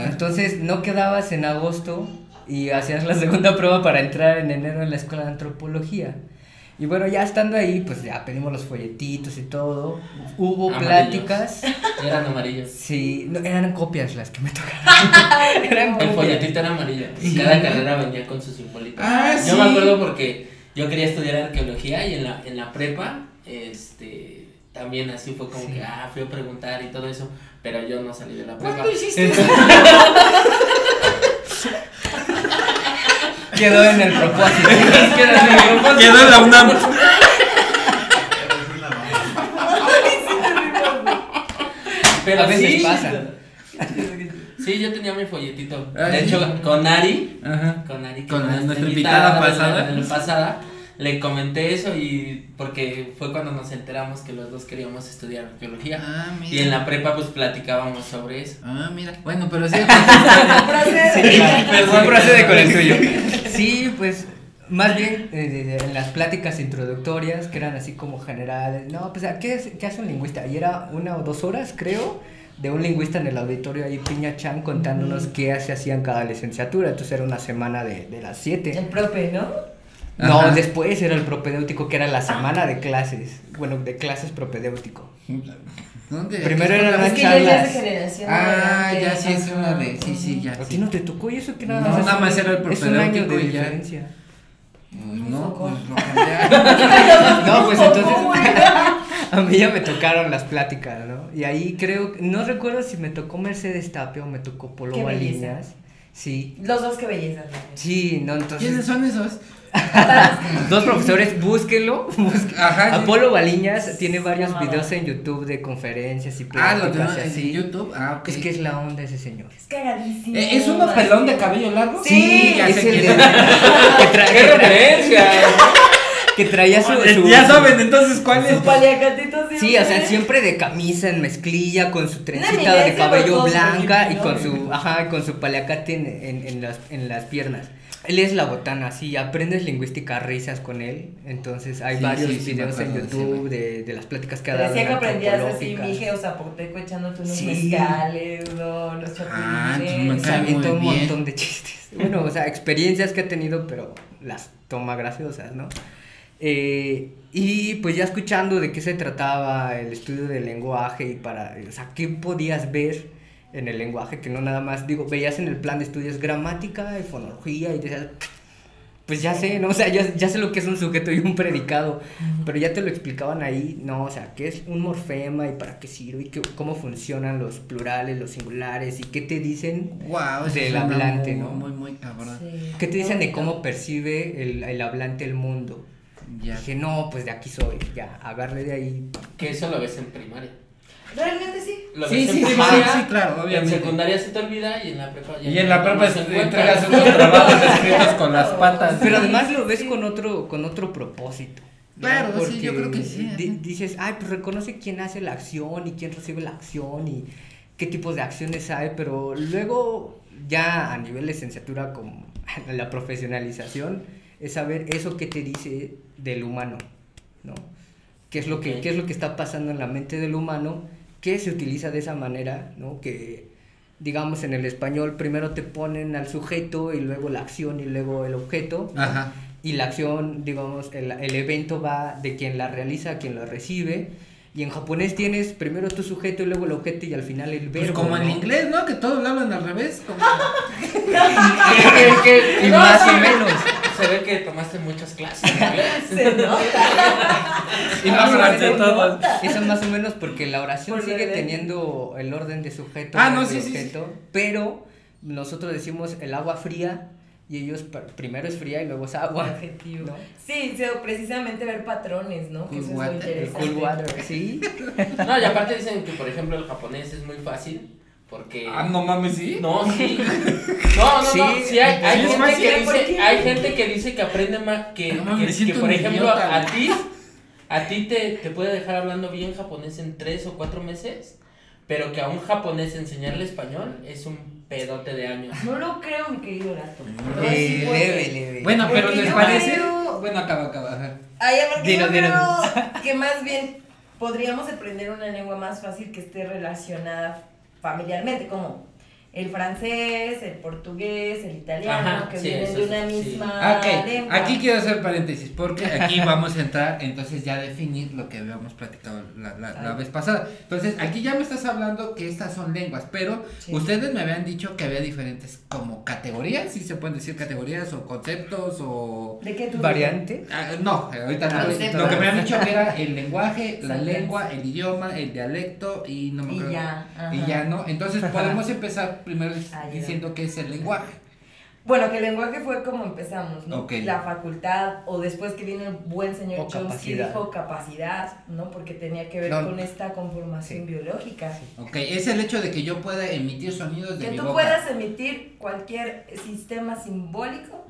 Entonces no quedabas en agosto y hacías la segunda prueba para entrar en enero en la escuela de antropología. Y bueno, ya estando ahí, pues ya pedimos los folletitos y todo. Hubo pláticas. Eran amarillos. Sí, no, eran copias las que me tocaron. El folletito era amarillo. Y cada carrera venía con su simbolito. Yo Sí. me acuerdo porque yo quería estudiar arqueología y en la prepa, también así fue como que, fui a preguntar y todo eso, pero yo no salí de la prepa. ¿Cuándo hiciste eso? Quedó en el propósito. Quedó en la UNAM. Pero A veces sí, pasa. Sí, yo tenía mi folletito. Ah, De ¿sí? hecho, con Ari, Ajá. que Con fue nuestra invitada la pasada. pasada, le comenté eso y porque fue cuando nos enteramos que los dos queríamos estudiar arqueología. Mira. Y en la prepa pues platicábamos sobre eso. Mira. Bueno, pero sí. Perdón, procede con el tuyo. Sí, pues más bien en las pláticas introductorias que eran así como generales. No, pues ¿qué hace un lingüista? Y era 1 o 2 horas, creo, de un lingüista en el auditorio ahí, Piña Chan, contándonos qué se hacía en cada licenciatura. Entonces era una semana de las 7. El profe, ¿no? No, Ajá. después era el propedéutico, que era la semana de clases. Bueno, de clases propedéutico. ¿Dónde? Primero eran Es las que ya es de charlas. generación. Ya sí es una de. Sí, ya. ¿A ti Sí. no te tocó? ¿Y eso que nada No, más? nada más era el Es un año de propedéutico y ya. diferencia. No, pues lo cambiaron. No, pues entonces a mí ya me tocaron las pláticas, ¿no? Y ahí no recuerdo si me tocó Mercedes Tapia o me tocó Polo Qué belleza. Baliñas. Sí. Los dos, qué belleza. Sí, no, ¿Quiénes entonces son esos? dos profesores, búsquenlo. Ajá. Apolo Baliñas tiene varios Llamada. videos en YouTube de conferencias y Lo pláticas tenemos y en así. YouTube. Ok. Es que es la onda ese señor. Es cagadísimo. ¿Es uno pelón de cabello largo? Sí, ya es sé el quién de- es. ¡Qué referencia! que traía su Ya saben entonces cuál es. Su paliacatito siempre. Sí, o sea, siempre de camisa en mezclilla, con su trencita de eminencia, cabello los dos, blanca y ¿no? con su paliacate en las piernas. Él es la botana, sí, aprendes lingüística a risas con él. Entonces hay Sí, varios sí, sí, videos me en acuerdo, YouTube de las pláticas que ha dado. Decía que en aprendías así, antropológicas. mije o zapoteco, echándote unos Sí. mezcales, ¿no? Los chapulines. me Se cae avientó muy un bien. montón de chistes. Bueno, o sea, experiencias que ha tenido, pero las toma graciosas, ¿no? Y pues ya escuchando de qué se trataba el estudio del lenguaje y o sea, qué podías ver en el lenguaje, que no nada más, digo, veías en el plan de estudios gramática y fonología y decías, pues ya sé, ¿no? O sea, ya sé lo que es un sujeto y un predicado, pero ya te lo explicaban ahí, ¿no? O sea, qué es un morfema y para qué sirve y cómo funcionan los plurales, los singulares y qué te dicen Wow, del hablante, ¿no? Muy cabrón. Sí. ¿Qué te dicen de cómo percibe el hablante el mundo? Ya. Dije, no, pues de aquí soy, ya, agarré de ahí. Que eso lo ves en primaria. Realmente sí. Lo Sí, ves en sí, primaria, sí, claro, obviamente. En secundaria se te olvida y en la prepa ya. Y en la prepa no se encuentra. entregas unos trabajos escritos con las patas. Pero además lo ves con otro propósito. ¿no? Claro, sí, Porque yo creo que sí. Dices, ay, pues reconoce quién hace la acción y quién recibe la acción y qué tipos de acciones hay, pero luego ya a nivel licenciatura como la profesionalización es saber eso que te dice del humano, ¿no? ¿Qué es lo que está pasando en la mente del humano? Que se utiliza de esa manera, ¿no? Que digamos en el español primero te ponen al sujeto y luego la acción y luego el objeto, ¿no? Ajá. Y la acción, digamos, el evento va de quien la realiza a quien la recibe. Y en japonés tienes primero tu sujeto y luego el objeto y al final el verbo. Pues como en ¿no? inglés, ¿no? Que todos lo hablan al revés. Como... Y más o menos. Se ve que tomaste muchas clases de inglés. Se nota. Y más o Hablan de menos, todos. eso más o menos porque la oración Por sigue orden. teniendo el orden de sujeto No, y sí, sí, objeto, pero nosotros decimos el agua fría y ellos primero es fría y luego es agua. Adjetivo. ¿no? Sí, precisamente ver patrones, ¿no? Que Cool eso es water. lo El interesante. cool water, sí. No, y aparte dicen que, por ejemplo, el japonés es muy fácil porque... no mames, ¿sí? No, sí. No, Sí, sí hay, sí, es gente fácil, que ¿por dice, qué? hay gente que dice que aprende más que, No mames, me que, siento por un ejemplo, idiota, a ti te puede dejar hablando bien japonés en 3 o 4 meses, pero que a un japonés enseñarle español es un pedote de años. No lo creo, mi querido gato. Leve. Bueno, pero Porque ¿les yo parece? creo- Bueno, acaba. Ajá. Ay, porque Dilo, yo dilo. creo que más bien podríamos aprender una lengua más fácil que esté relacionada familiarmente, como el francés, el portugués, el italiano, Ajá, que sí, vienen eso de sí, una sí. misma Ok, lengua. aquí quiero hacer paréntesis porque aquí vamos a entrar, entonces ya a definir lo que habíamos platicado la vez pasada. Entonces, aquí ya me estás hablando que estas son lenguas, pero Sí. ustedes me habían dicho que había diferentes como categorías, si se pueden decir categorías o conceptos o... ¿De qué tú Variante. No, ahorita no. Conceptos. Lo que me habían dicho que era el lenguaje, la Exacto. lengua, el idioma, el dialecto y no me Y acuerdo. ya, ajá. Y ya, ¿no? Entonces podemos empezar primero Ah, ya. diciendo que es el lenguaje. Bueno, que el lenguaje fue como empezamos, ¿no? Ok. La facultad, o después que vino el buen señor O Chomsky, capacidad. dijo capacidad, ¿no? Porque tenía que ver No. con esta conformación Sí. biológica. Ok, es el hecho de que yo pueda emitir sonidos de Que mi tú boca. puedas emitir cualquier sistema simbólico,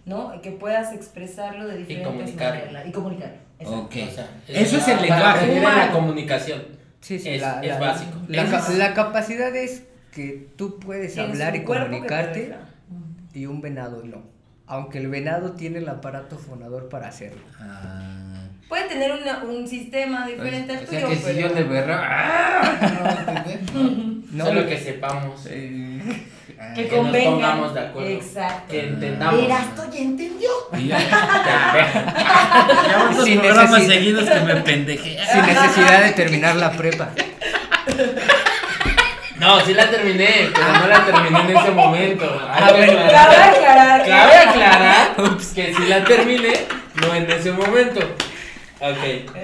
¿no? Y que puedas expresarlo de diferentes comunicarlo. maneras. Y comunicarlo. exacto. Ok. O sea, Eso es el para lenguaje. aprender en la Humano. comunicación. Sí, Es básico. La capacidad es que tú puedes Tienes hablar y un cuerpo que te comunicarte deja. y un venado no. Aunque el venado tiene el aparato fonador para hacerlo. Puede tener un sistema diferente al O sea tuyo, que si pero... yo le berra. No, Solo que sepamos. Que Que nos convengan. pongamos de acuerdo. Exacto. Que entendamos. Erasto ya entendió. Llevamos Sin programas necesidad. seguidos que me pendeje. sin necesidad de terminar la prepa. No, sí la terminé, pero no la terminé en ese momento. A ver, Cabe aclarar. Cabe aclarar que sí la terminé, no en ese momento. Ok.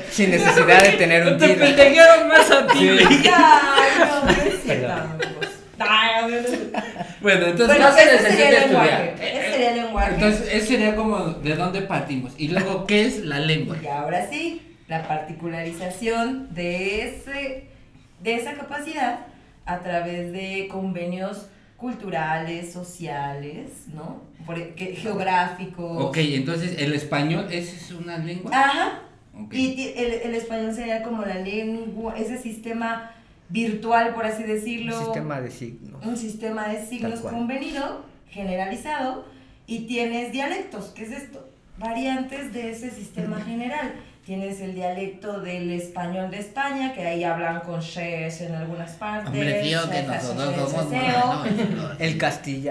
Sin necesidad de tener un Te tiro. pendejearon más a ti. Sí. Ay, no, no es cierto, Perdón. amigos. Ay, no, no. Bueno, entonces. Bueno, no se ese necesita sería el estudiar. lenguaje. Ese sería el lenguaje. Entonces, eso sería como de dónde partimos. Y luego, ¿qué es la lengua? Y ahora sí, la particularización de esa capacidad a través de convenios culturales, sociales, ¿no? Geográficos. Ok, entonces, ¿el español es una lengua? Ajá. Ok. Y el español sería como la lengua, ese sistema virtual, por así Un decirlo. sistema de signos. Un sistema de signos Tal cual. convenido, generalizado, y tienes dialectos. ¿Qué es esto? Variantes de ese sistema general. Tienes el dialecto del español de España, que ahí hablan con shes en algunas partes. Hombre, tío, que shes, nosotros shes, somos seseo. morenos.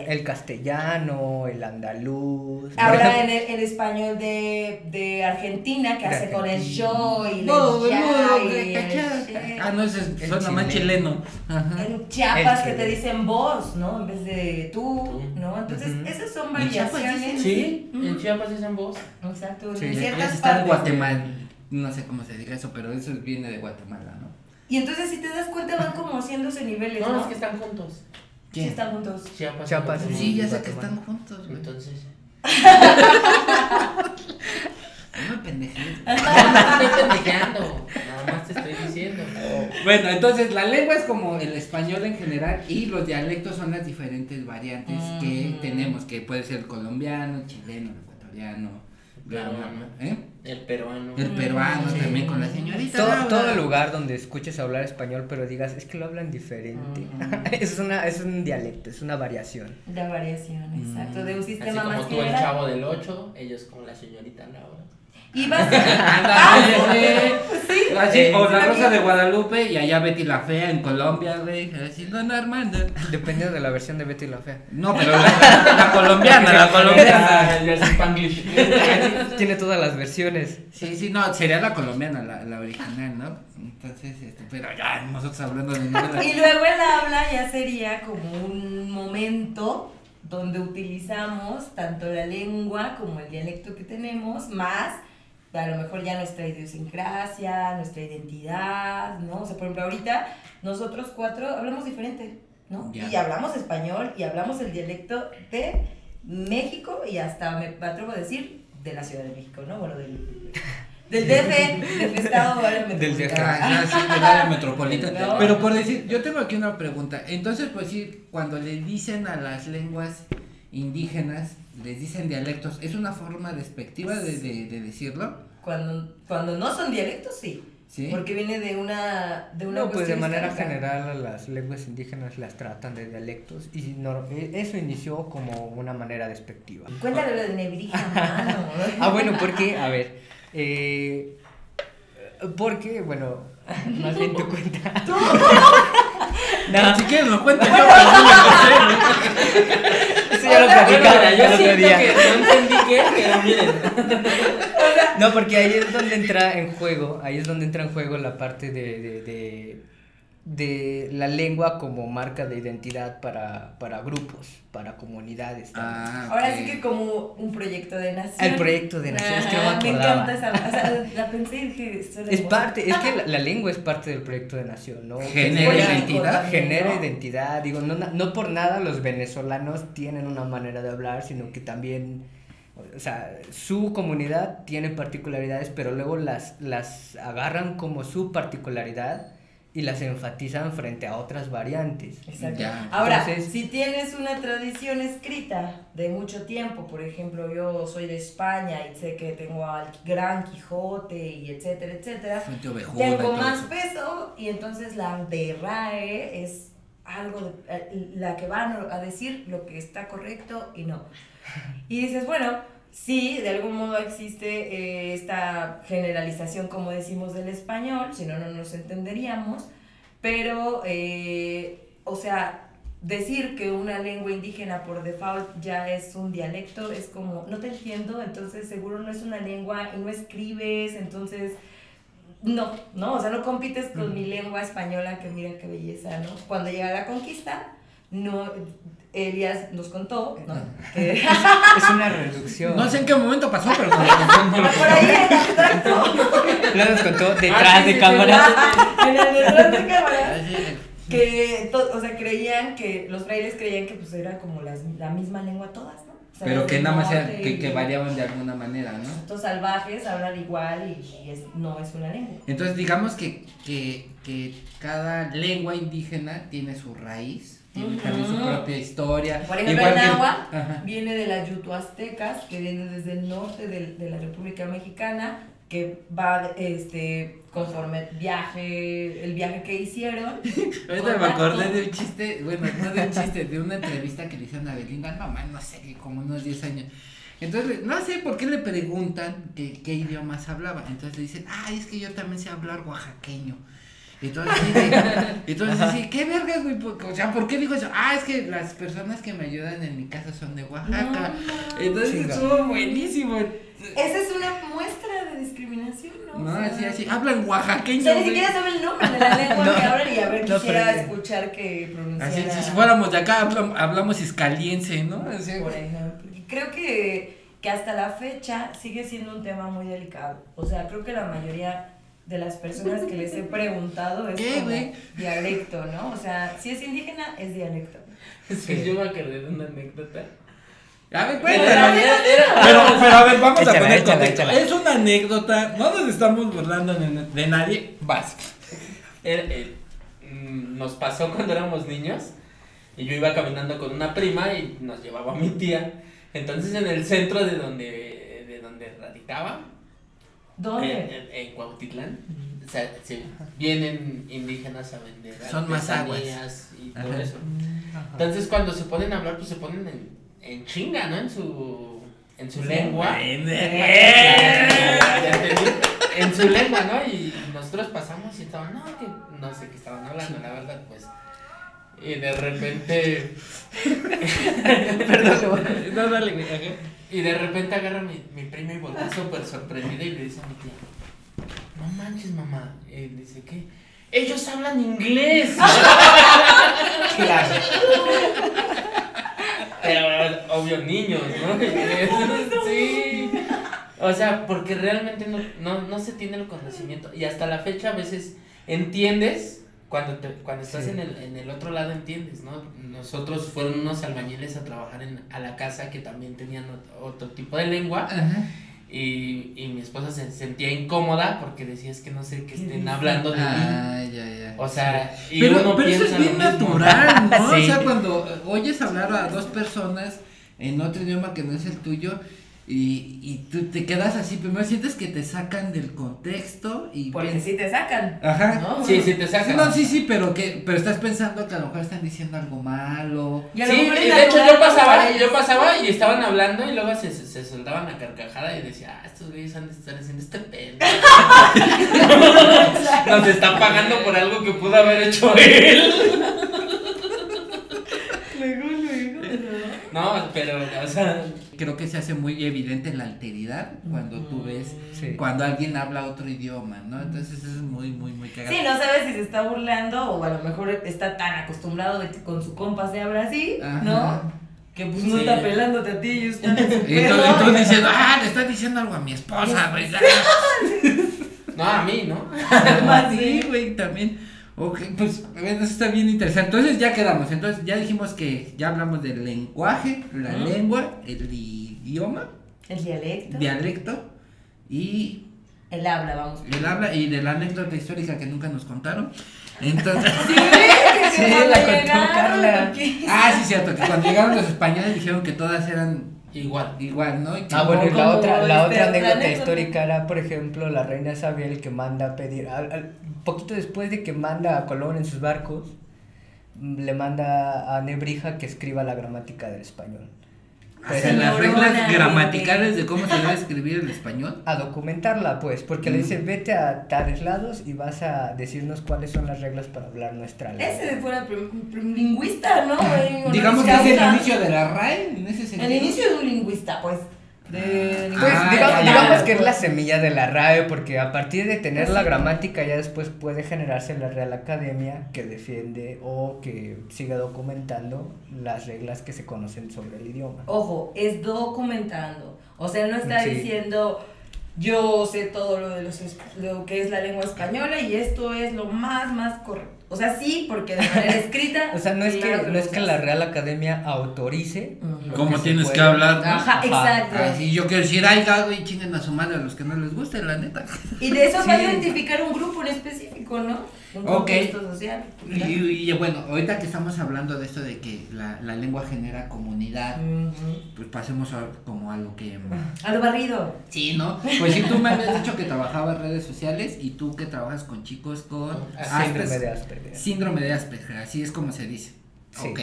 El castellano, el andaluz. Habla en el español de Argentina, que De hace con el Argentina. yo y el No, ya no, y el cachas. she. Ah, no, ese El suena más chileno. Ajá. En Chiapas El que te chileno. dicen vos, ¿no? En vez de tú, Tú. ¿no? Entonces, Ujú. esas son ¿En Chiapas variaciones. Sí, en Chiapas es en voz. Exacto, Sí, en ya ciertas Está en partes. Guatemala. No sé cómo se diga eso, pero eso viene de Guatemala, ¿no? Y entonces, si te das cuenta, van como haciéndose niveles, ¿no? No, es que están juntos. Sí, están juntos. Chiapas. Chiapas, y Sí, ya sé Guatemala. que están juntos, güey. Entonces. No me pendejes. No, no te estoy pendejeando. Nada más te estoy diciendo. Bueno, entonces la lengua es como el español en general y los dialectos son las diferentes variantes que tenemos, que puede ser el colombiano, chileno, el ecuatoriano, bla, bla, bla, ¿eh? El peruano. El peruano Sí. también con la señorita. Todo, Laura. todo lugar donde escuches hablar español, pero digas, es que lo hablan diferente. Es un dialecto, es una variación. La variación, exacto, de un Así sistema como más tú, el general. chavo del 8, ellos como la señorita Laura. Y va a ser. Sí. Así, o La Rosa de Guadalupe y allá Betty la Fea en Colombia, güey. Así, Don Armando. Depende de la versión de Betty la Fea. No, pero la colombiana, la colombiana. Ya es Spanglish. Tiene todas las versiones. Sí, no, sería la colombiana, la original, ¿no? Entonces, pero ya nosotros hablando de novela. Y luego el habla ya sería como un momento donde utilizamos tanto la lengua como el dialecto que tenemos, más a lo mejor ya nuestra idiosincrasia, nuestra identidad, ¿no? O sea, por ejemplo, ahorita nosotros 4 hablamos diferente, ¿no? Ya. Y hablamos español y hablamos el dialecto de México y hasta me atrevo a decir de la Ciudad de México, ¿no? Bueno, del DF, Estado de área metropolitana. Sí, del área metropolitana. No. Pero por decir, yo tengo aquí una pregunta. Entonces, pues sí, cuando le dicen a las lenguas indígenas, les dicen dialectos, ¿es una forma despectiva de decirlo? Cuando no son dialectos, sí. ¿Sí? Porque viene de una No, pues de manera histórica. general a las lenguas indígenas las tratan de dialectos y eso inició como una manera despectiva. Cuéntale lo de Nebrija, mano. Bueno, porque, a ver, porque, bueno, más bien tu cuenta. No, si quieres lo cuento yo, pero no me lo sé. Eso ya lo platicaba Yo el otro siento día. que no entendí qué, pero miren. No, porque ahí es donde entra en juego, la parte de la lengua como marca de identidad para grupos, para comunidades también. Ahora sí que como un proyecto de nación. El proyecto de nación, es que no me Me acordaba. encanta esa, o sea, la pensé y dije, esto era Es hermoso. parte, es que la lengua es parte del proyecto de nación, ¿no? Genera Político identidad. también, Genera ¿no? identidad, digo, no por nada los venezolanos tienen una manera de hablar, sino que también, o sea, su comunidad tiene particularidades, pero luego las agarran como su particularidad y las enfatizan frente a otras variantes. Exacto. Ya. Ahora, Entonces- si tienes una tradición escrita de mucho tiempo, por ejemplo, yo soy de España y sé que tengo al Gran Quijote y etcétera, etcétera, Fuente Ovejuda y tengo todo más eso. peso y entonces la de RAE es algo, la que va a decir lo que está correcto y no. Y dices, bueno, sí, de algún modo existe esta generalización, como decimos, del español, si no, no nos entenderíamos, pero, o sea, decir que una lengua indígena por default ya es un dialecto es como, no te entiendo, entonces seguro no es una lengua y no escribes, entonces... No, o sea, no compites con mi lengua española, que mira qué belleza, ¿no? Cuando llega la conquista, no, Elías nos contó, ¿no? Que Es una reducción. No sé en qué momento pasó, pero no, por ahí en abstracto, Lo nos contó detrás de cámara. en el detrás de cámara, que, o sea, creían que, los frailes creían que pues era como la misma lengua todas, ¿no? O sea, pero los que del nada más norte que y- variaban de alguna manera, ¿no? Estos salvajes hablan igual y no es una lengua. Entonces digamos que cada lengua indígena tiene su raíz, tiene también su propia historia. Por ejemplo, igual el que náhuatl ajá. viene de las yutuaztecas, que viene desde el norte de la República Mexicana, que va conforme el viaje que hicieron. Ahorita me acordé de un chiste, bueno, no de un chiste, de una entrevista que le hicieron a Belinda, no sé, como unos 10 años. Entonces, no sé por qué le preguntan qué idiomas hablaba. Entonces le dicen, es que yo también sé hablar oaxaqueño. Entonces dice, ¿qué vergas, güey? O sea, ¿por qué dijo eso? Es que las personas que me ayudan en mi casa son de Oaxaca. Entonces Chinga. estuvo buenísimo. Esa es una muestra de discriminación, ¿no? No, O sea, así, hablan oaxaqueño. O sea, ni güey. siquiera sabe el nombre de la lengua No. que hablan y a ver, No, quisiera pero- escuchar que pronunciara. Así, si fuéramos de acá, hablamos iscaliense, ¿no? Así, Por ejemplo. Creo que hasta la fecha sigue siendo un tema muy delicado. O sea, creo que la mayoría de las personas que les he preguntado es ¿Qué, como güey? dialecto, ¿no? O sea, si es indígena, es dialecto. Es que yo me acordé de una anécdota. A ver, Pero cuéntala. era- Pero a ver, vamos Échala, a poner échala, contexto. échala. Es una anécdota, no nos estamos burlando de nadie. Vas. Nos pasó cuando éramos niños y yo iba caminando con una prima y nos llevaba a mi tía. Entonces en el centro de donde radicaba, ¿Dónde? en Cuautitlán, o sea, vienen indígenas a vender Son más artesanías y todo Ajá. eso. Entonces cuando se ponen a hablar, pues se ponen en chinga, ¿no? En su en su lengua. En su lengua, ¿no? Y nosotros pasamos y estaban, no sé qué estaban hablando, la verdad, pues. Y de repente. Perdón, no, dale, güey. Y de repente agarra mi prima y voltea súper sorprendida y le dice a mi tía, no manches, mamá. Y dice, ¿qué? Ellos hablan inglés. Claro. Pero obvio niños, ¿no? Sí. O sea, porque realmente no se tiene el conocimiento. Y hasta la fecha a veces entiendes. Cuando estás en el otro lado entiendes, ¿no? Nosotros fueron unos albañiles a trabajar a la casa que también tenían otro tipo de lengua. Ajá. Y mi esposa se sentía incómoda porque decía, es que no sé qué estén hablando de mí. Ya. O sea, y pero eso es bien natural, ¿no? Sí. O sea, cuando oyes hablar a dos personas en otro idioma que no es el tuyo y tú te quedas así, primero sientes que te sacan del contexto y porque sí te sacan. Ajá. ¿No? Sí te sacan. No, sí, pero estás pensando que a lo mejor están diciendo algo malo. Sí, y de hecho yo pasaba y estaban hablando y luego se soltaban a carcajada y decía, estos güeyes han de estar haciendo este pedo. Nos está pagando por algo que pudo haber hecho él. No, pero, o sea, creo que se hace muy evidente la alteridad cuando tú ves cuando alguien habla otro idioma, ¿no? Entonces eso es muy, muy, muy cagado. Sí, no sabes si se está burlando o a lo mejor está tan acostumbrado de que con su compa se habla así, ¿no? Que pues no está pelándote a ti y están en su pedo. Y tú diciendo, le estás diciendo algo a mi esposa, güey. No, a mí, ¿no? Sí, güey, también. Ok, pues eso está bien interesante. Entonces ya quedamos. Entonces ya dijimos que ya hablamos del lenguaje, la lengua, el idioma, el dialecto y el habla, vamos. El habla y de la anécdota histórica que nunca nos contaron. Entonces, sí, la contó Carla. Sí, cierto, que cuando llegaron los españoles dijeron que todas eran igual, ¿no? Y bueno, y la otra anécdota histórica era, por ejemplo, la reina Isabel que manda a pedir, poquito después de que manda a Colón en sus barcos, le manda a Nebrija que escriba la gramática del español. Las reglas gramaticales de cómo se debe escribir el español. A documentarla, pues, porque le dice, vete a tales lados y vas a decirnos cuáles son las reglas para hablar nuestra lengua. Ese fuera lingüista, ¿no? Digamos que es el inicio de la RAE, en ese sentido. El inicio de un lingüista, pues. Digamos que es la semilla de la RAE, porque a partir de tener la gramática ya después puede generarse la Real Academia que defiende o que siga documentando las reglas que se conocen sobre el idioma. Ojo, es documentando, o sea, no está diciendo yo sé todo lo que es la lengua española y esto es lo más correcto. O sea, sí, porque de manera escrita. O sea, no es que la Real Academia autorice. ¿Cómo tienes que hablar? ¿No? Ajá, exacto. Y yo quiero decir, ay, güey, chinguen a su madre a los que no les guste, la neta. Y de eso va a identificar un grupo en específico, ¿no? Un contexto social. Y bueno, ahorita que estamos hablando de esto de que la lengua genera comunidad, pues pasemos como a lo que... A lo barrido. Sí, ¿no? Pues sí, tú me habías dicho que trabajabas en redes sociales y tú que trabajas con chicos con... Síndrome de Asperger. Síndrome de Asperger, así es como se dice. Sí. Ok,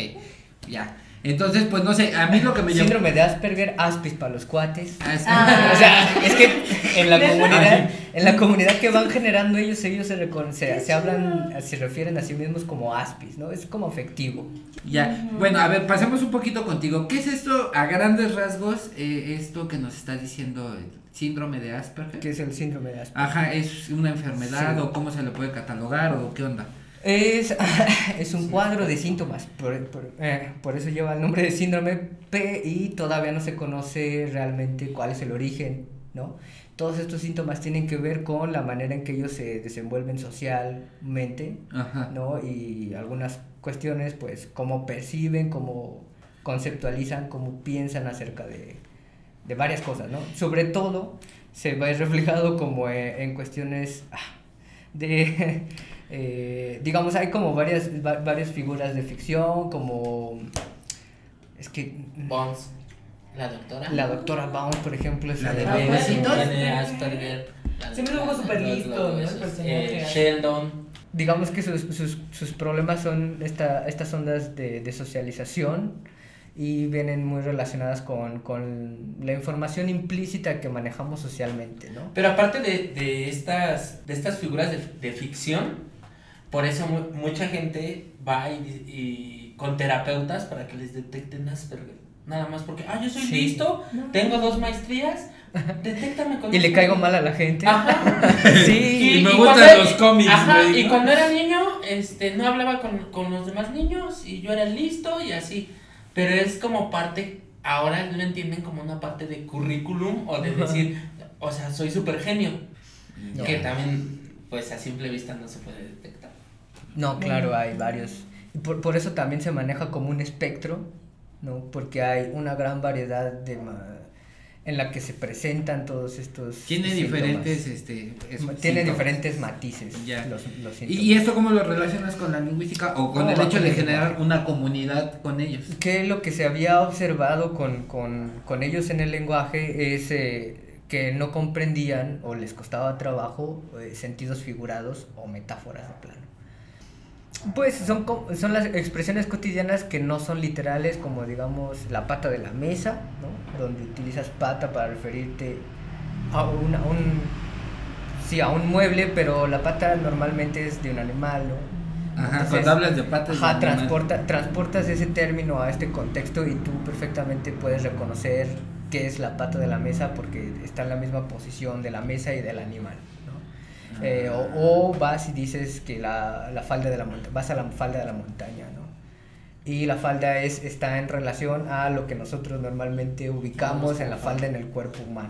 ya. Entonces, pues no sé, a mí lo que me llamó... Síndrome de Asperger, Aspis para los cuates. O sea, es que en la comunidad que van generando ellos se hablan, se refieren a sí mismos como Aspis, ¿no? Es como afectivo. Ya, bueno, a ver, pasemos un poquito contigo. ¿Qué es esto, a grandes rasgos, esto que nos está diciendo el síndrome de Asperger? ¿Qué es el síndrome de Asperger? Ajá, ¿es una enfermedad o cómo se le puede catalogar o qué onda? Es un cuadro de síntomas, por eso lleva el nombre de síndrome, y todavía no se conoce realmente cuál es el origen, ¿no? Todos estos síntomas tienen que ver con la manera en que ellos se desenvuelven socialmente, ¿no? Y algunas cuestiones, pues, cómo perciben, cómo conceptualizan, cómo piensan acerca de varias cosas, ¿no? Sobre todo, se ve reflejado como en cuestiones de... digamos, hay como varias figuras de ficción, como... Es que... Bones. La doctora Bones, por ejemplo, es la de tiene Asperger. Siempre lo súper listo, ¿no? El personaje. Sheldon. Digamos que sus problemas son estas ondas de socialización y vienen muy relacionadas con la información implícita que manejamos socialmente, ¿no? Pero aparte de estas figuras de ficción, por eso mucha gente va y con terapeutas para que les detecten Asperger. Nada más porque, yo soy listo, tengo 2 maestrías, detéctame con y le caigo mal a la gente. Ajá. Sí. Y me gustan los cómics. Ajá, y cuando era niño, no hablaba con los demás niños y yo era listo y así. Pero es como parte, ahora lo entienden como una parte de currículum o de decir, o sea, soy súper genio. No. Que también, pues a simple vista no se puede detectar. No, claro, hay varios. Y por eso también se maneja como un espectro, ¿no? Porque hay una gran variedad en la que se presentan todos estos tiene síntomas. Diferentes tiene diferentes matices. Ya. Los ¿Y esto cómo lo relacionas con la lingüística o con el hecho de generar una comunidad con ellos? Que lo que se había observado con ellos en el lenguaje es que no comprendían o les costaba trabajo sentidos figurados o metáforas de plano. Pues son las expresiones cotidianas que no son literales, como digamos la pata de la mesa, ¿no? Donde utilizas pata para referirte a un mueble, pero la pata normalmente es de un animal, ¿no? Ajá, cuando hablas de patas de animal. Transportas ese término a este contexto y tú perfectamente puedes reconocer qué es la pata de la mesa porque está en la misma posición de la mesa y del animal. O vas y dices que la falda de la montaña, vas a la falda de la montaña, ¿no? Y la falda está en relación a lo que nosotros normalmente ubicamos en la falda en el cuerpo humano,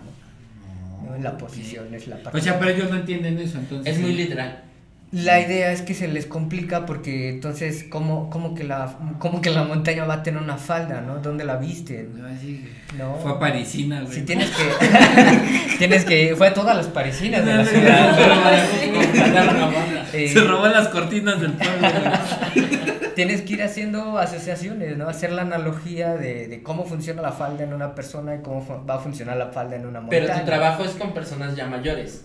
¿no? En la posición es la parte. O sea, pero ellos no entienden eso, entonces. Es muy literal. La idea es que se les complica porque entonces ¿cómo que la montaña va a tener una falda, ¿no? ¿Dónde la viste? No. Fue a Parisina, güey. Si tienes que fue a todas las parisinas de la ciudad. Se robó las cortinas del pueblo, güey. Tienes que ir haciendo asociaciones, ¿no? Hacer la analogía de cómo funciona la falda en una persona y cómo va a funcionar la falda en una montaña. Pero tu trabajo es con personas ya mayores.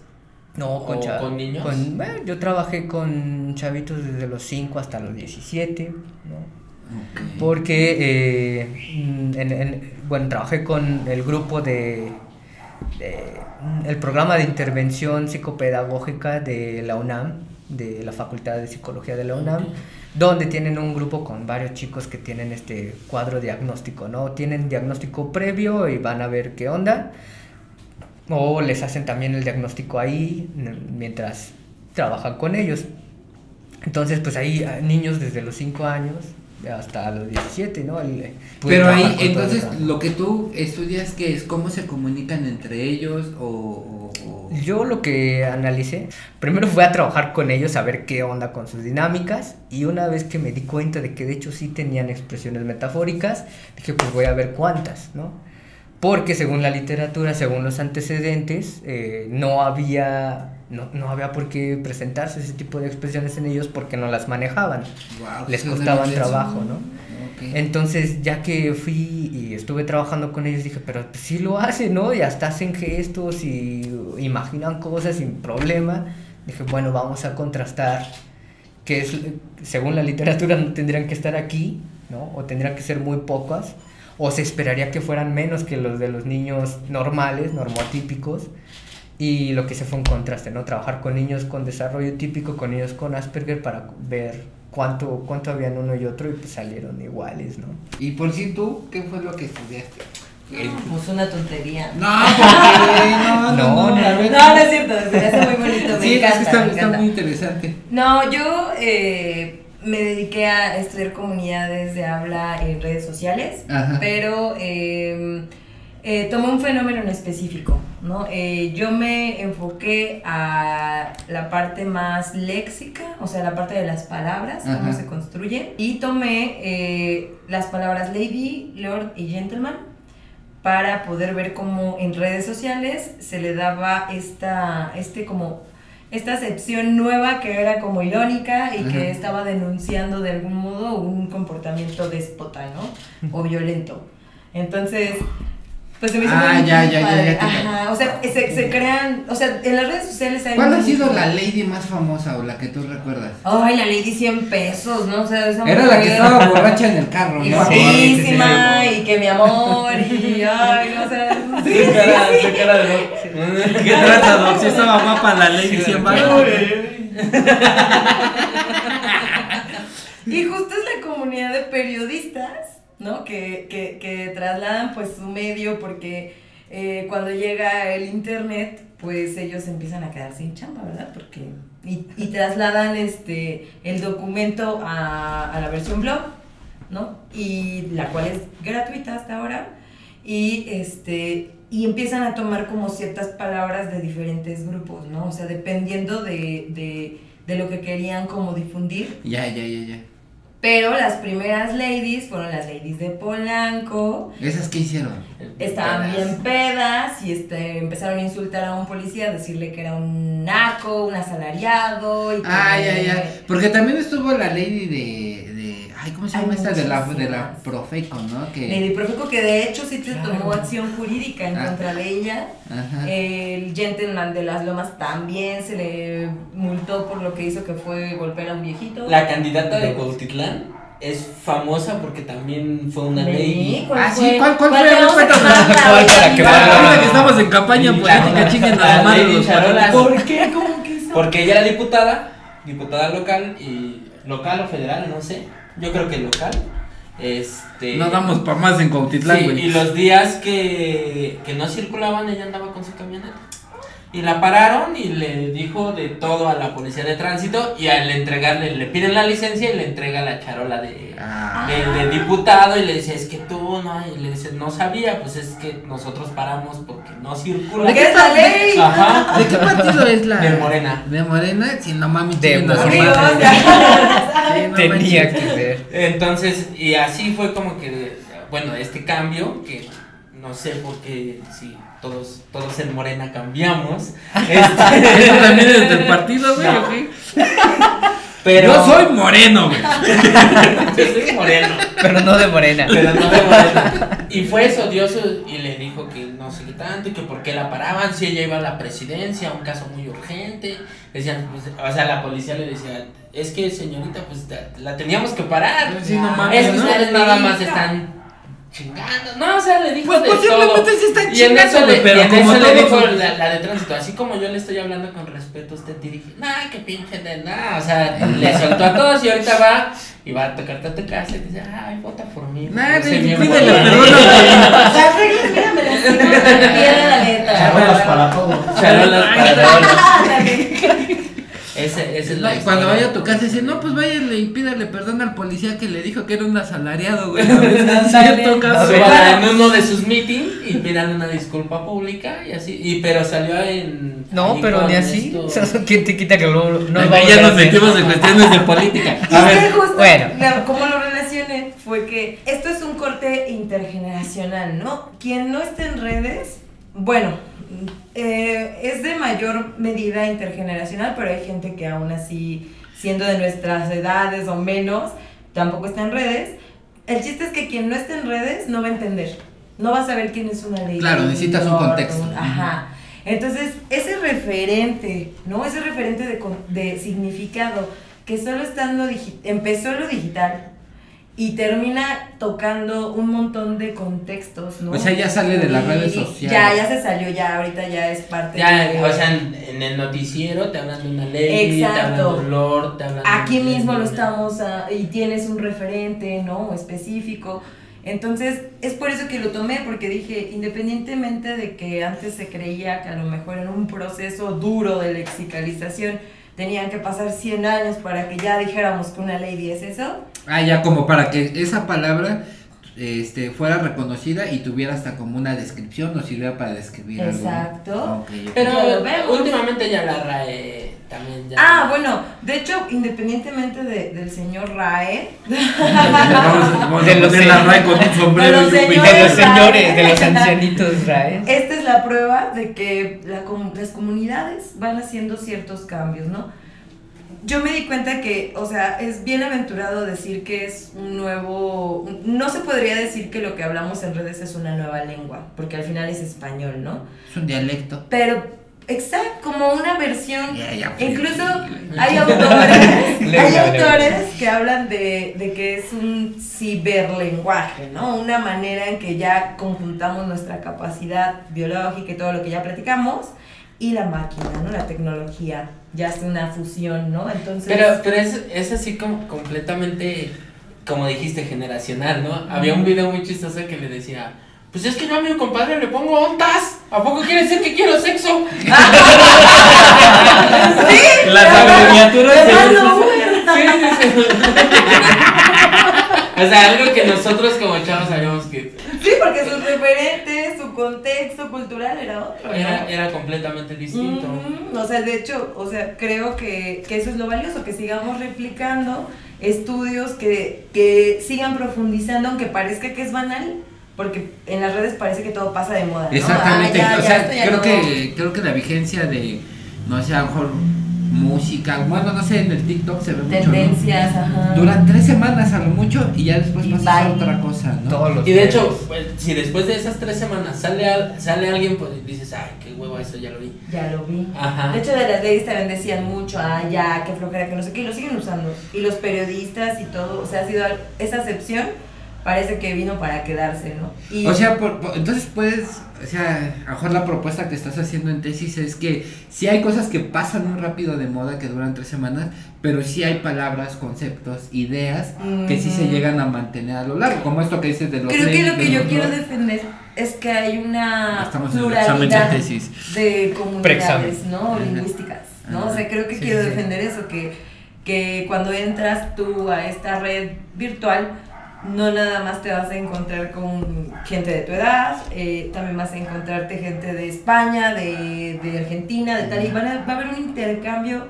No, ¿Con niños? Yo trabajé con chavitos desde los 5 hasta los 17, ¿no? Okay. Porque, trabajé con el grupo el programa de intervención psicopedagógica de la UNAM, de la Facultad de Psicología de la UNAM, okay. Donde tienen un grupo con varios chicos que tienen este cuadro diagnóstico, ¿no? Tienen diagnóstico previo y van a ver qué onda. O les hacen también el diagnóstico ahí mientras trabajan con ellos. Entonces, pues ahí niños desde los 5 años hasta los 17, ¿no? Pero ahí, entonces, lo que tú estudias, ¿qué es? ¿Cómo se comunican entre ellos? Yo lo que analicé, primero fue a trabajar con ellos, a ver qué onda con sus dinámicas. Y una vez que me di cuenta de que de hecho sí tenían expresiones metafóricas, dije, pues voy a ver cuántas, ¿no? Porque según la literatura, según los antecedentes, no había por qué presentarse ese tipo de expresiones en ellos porque no las manejaban. Wow, les costaban trabajo, ¿no? Okay. Entonces, ya que fui y estuve trabajando con ellos, dije, pero pues, sí lo hacen, ¿no? Y hasta hacen gestos y imaginan cosas sin problema. Dije, bueno, vamos a contrastar que según la literatura no tendrían que estar aquí, ¿no? O tendrían que ser muy pocas. O se esperaría que fueran menos que los de los niños normales, normotípicos, y lo que se fue un contraste, ¿no? Trabajar con niños con desarrollo típico, con niños con Asperger para ver cuánto habían uno y otro y pues salieron iguales, ¿no? Y por si tú, ¿qué fue lo que estudiaste? Pues una tontería. No, porque no es cierto, me parece muy bonito, sí, me encanta. Está muy interesante. No, yo me dediqué a estudiar comunidades de habla en redes sociales. Ajá. Pero tomé un fenómeno en específico, ¿no? Yo me enfoqué a la parte más léxica, o sea, la parte de las palabras, ajá, cómo se construyen, y tomé las palabras lady, lord y gentleman para poder ver cómo en redes sociales se le daba esta acepción nueva que era como irónica y, ajá, que estaba denunciando de algún modo un comportamiento déspota, ¿no? O violento. Entonces, Pues se me hizo ya. Ajá, o sea, se crean, o sea, en las redes sociales hay... ¿Cuál ha sido la lady más famosa o la que tú recuerdas? Ay, la lady 100 pesos, ¿no? O sea, esa Era la que estaba borracha en el carro, y ¿no? guapísima, y que mi amor, y ay, no, o sea... Su cara de ¿Qué trata, Doc? Si estaba guapa la lady 100 varos. Y justo es la comunidad de periodistas, ¿no? Que trasladan pues su medio porque cuando llega el internet, pues ellos empiezan a quedar sin chamba, ¿verdad? Porque y trasladan el documento a la versión blog, ¿no? Y la cual es gratuita hasta ahora. Y empiezan a tomar como ciertas palabras de diferentes grupos, ¿no? O sea, dependiendo de lo que querían como difundir. Ya. Pero las primeras ladies fueron las ladies de Polanco. ¿Esas qué hicieron? Estaban bien pedas y empezaron a insultar a un policía, a decirle que era un naco, un asalariado. Y ya. Porque también estuvo la lady de ay, ¿cómo se llama esta? De la Profeco, ¿no? Lady Profeco, que de hecho sí se tomó acción jurídica en contra de ella. Ajá. El gentleman de las Lomas también se le multó por lo que hizo, que fue golpear a un viejito. La candidata de Cuautitlán es famosa porque también fue una lady. ¿Cuál fue? ¿Cuál fue? ¿Cuál para que Ahorita que estamos en campaña política, chinguen a la madre los Charolas. ¿Por qué? ¿Cómo que eso? Porque ella era diputada local o federal, no sé. Yo creo que local. No damos pa' más en Cuautitlán, güey. Sí, y los días que no circulaban, ella andaba con su camioneta. Y la pararon y le dijo de todo a la policía de tránsito. Y al entregarle, le piden la licencia y le entrega la charola de diputado. Y le dice, es que tú no. Y le dice, no sabía, pues es que nosotros paramos porque no circula. ¿De qué es la ley? Ajá. ¿De qué partido es la? De Morena. ¿De Morena? Si no mami, De tenía que ser. Entonces, y así fue como que, bueno, este cambio, que no sé por qué, si todos en Morena cambiamos. Eso también es del partido, güey, No. ¿o qué? Pero Yo soy moreno, güey. Yo soy moreno. Pero no de Morena. Pero no de Morena. Y fue eso, odioso, y le dijo que no sé qué tanto, y que por qué la paraban, si ella iba a la presidencia, un caso muy urgente. Decían, pues, o sea, la policía le decía, es que señorita, pues la teníamos que parar. Sí, no mames, Es que ¿no? ustedes nada más están chingando. No, o sea, le dijo Pues de todo. posiblemente sí están Y en eso chingando, le, pero y en como eso le todos dijo son- la de tránsito, así como yo le estoy hablando con respeto, usted dirige, nah, que pinche de nada, o sea, le soltó a todos y ahorita va y va a tocarte a tu casa y dice, ay, vota por mí. Nah, Yo soy bien pídele bueno". perdón a Las reglas, mírame las tengo, piedra la letra. Charolas para todos. Charolas para todos. Esa es la No, y cuando historia. vaya a tu casa dice, no, pues váyale y pídale perdón al policía que le dijo que era un asalariado, güey. A ver si es cierto, cabrón. Suba en uno de sus meetings y pidan una disculpa pública y así, pero salió en... No, ahí pero con ni así. esto. ¿Quién te quita que luego no Ay, vamos ya a nos hacer? metimos en cuestiones de política. Y A es que ver, justo, bueno. como lo relacioné fue que esto es un corte intergeneracional, ¿no? Quien no esté en redes, bueno, es de mayor medida intergeneracional, pero hay gente que aún así, siendo de nuestras edades o menos, tampoco está en redes. El chiste es que quien no esté en redes no va a entender, no va a saber quién es una ley. Claro, necesitas un contexto. Ajá. Entonces, ese referente, ¿no? Ese referente de significado que solo estando empezó lo digital y termina tocando un montón de contextos, ¿no? O sea, ya sale de las redes sociales. Ya se salió, ya ahorita ya es parte Ya, de... o sea, en el noticiero te hablan de una ley, te hablan de Exacto. un lord, te hablan de Aquí una- mismo lo estamos y tienes un referente, ¿no? Específico. Entonces, es por eso que lo tomé, porque dije, independientemente de que antes se creía que a lo mejor en un proceso duro de lexicalización tenían que pasar 100 años para que ya dijéramos que una lady es eso. Ah, ya como para que esa palabra fuera reconocida y tuviera hasta como una descripción o sirviera para describir algo. Exacto. Ok. Pero Ya lo vemos. últimamente ya la RAE también ya... Ah, bueno, de hecho, independientemente del señor Rae, vamos De a los poner la RAE con un sombrero de los y un señores. De los señores, de los ancianitos, Rae. esta es la prueba de que las comunidades van haciendo ciertos cambios, ¿no? yo me di cuenta que, o sea, es bienaventurado decir que es un nuevo, no se podría decir que lo que hablamos en redes es una nueva lengua, porque al final es español, ¿no? Es un dialecto. Pero, exacto, como una versión, incluso hay Hay autores que hablan de que es un ciberlenguaje, ¿no? Una manera en que ya conjuntamos nuestra capacidad biológica y todo lo que ya platicamos y la máquina, ¿no? La tecnología, ya es una fusión, ¿no? Entonces... Pero es así como completamente, como dijiste, generacional, ¿no? Había un video muy chistoso que le decía, pues es que yo a mi compadre le pongo ontas, ¿a poco quiere decir que quiero sexo? Sí, las abreviaturas Sí. O sea, algo que nosotros como chavos sabíamos que... Sí, porque sus referentes, su contexto cultural era otro, ¿no? Era completamente distinto. O sea, de hecho, o sea, creo que eso es lo valioso, que sigamos replicando estudios que sigan profundizando, aunque parezca que es banal, porque en las redes parece que todo pasa de moda, ¿no? Exactamente, Ya, o sea, esto ya creo que la vigencia de, no sé, a lo mejor música, bueno, no sé, en el TikTok se ve tendencias, mucho, ¿no? ajá. Duran 3 semanas a lo mucho y ya después Y pasa a bye. otra cosa, ¿no? Todos los Y de días. hecho, pues, si después de esas 3 semanas sale alguien, pues dices, ay, qué huevo, eso ya lo vi. Ya lo vi. Ajá. De hecho, de las leyes también decían mucho, ya, qué flojera, que no sé qué, y lo siguen usando. Y los periodistas y todo, o sea, ha sido esa acepción, parece que vino para quedarse, ¿no? Y O sea, entonces puedes, o sea, a lo mejor la propuesta que estás haciendo en tesis es que sí hay cosas que pasan muy rápido de moda, que duran 3 semanas, pero sí hay palabras, conceptos, ideas que sí se llegan a mantener a lo largo, como esto que dices de los creo que leyes, lo que de yo los quiero roles. defender es que hay una Estamos en el examen de pluralidad tesis. de comunidades, Preexamen. ¿no? Ajá. Lingüísticas, ¿no? Ajá. O sea, creo que Sí, quiero sí. defender eso, que cuando entras tú a esta red virtual, no nada más te vas a encontrar con gente de tu edad, también vas a encontrarte gente de España, de Argentina, de tal, y va a haber un intercambio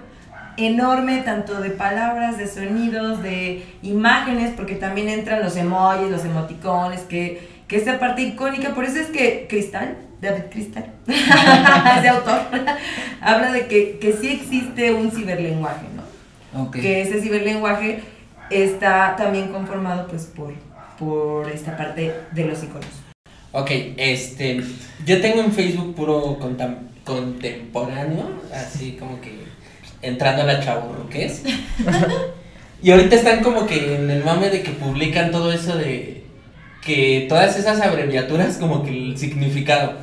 enorme, tanto de palabras, de sonidos, de imágenes, porque también entran los emojis, los emoticones, que esta parte icónica, por eso es que David Cristal, ese autor, habla de que sí existe un ciberlenguaje, ¿no? Ok. Que ese ciberlenguaje está también conformado pues por esta parte de los iconos. Ok, yo tengo en Facebook puro contemporáneo, así como que entrando a la chavorruquez. Y ahorita están como que en el mame de que publican todo eso de que todas esas abreviaturas como que el significado.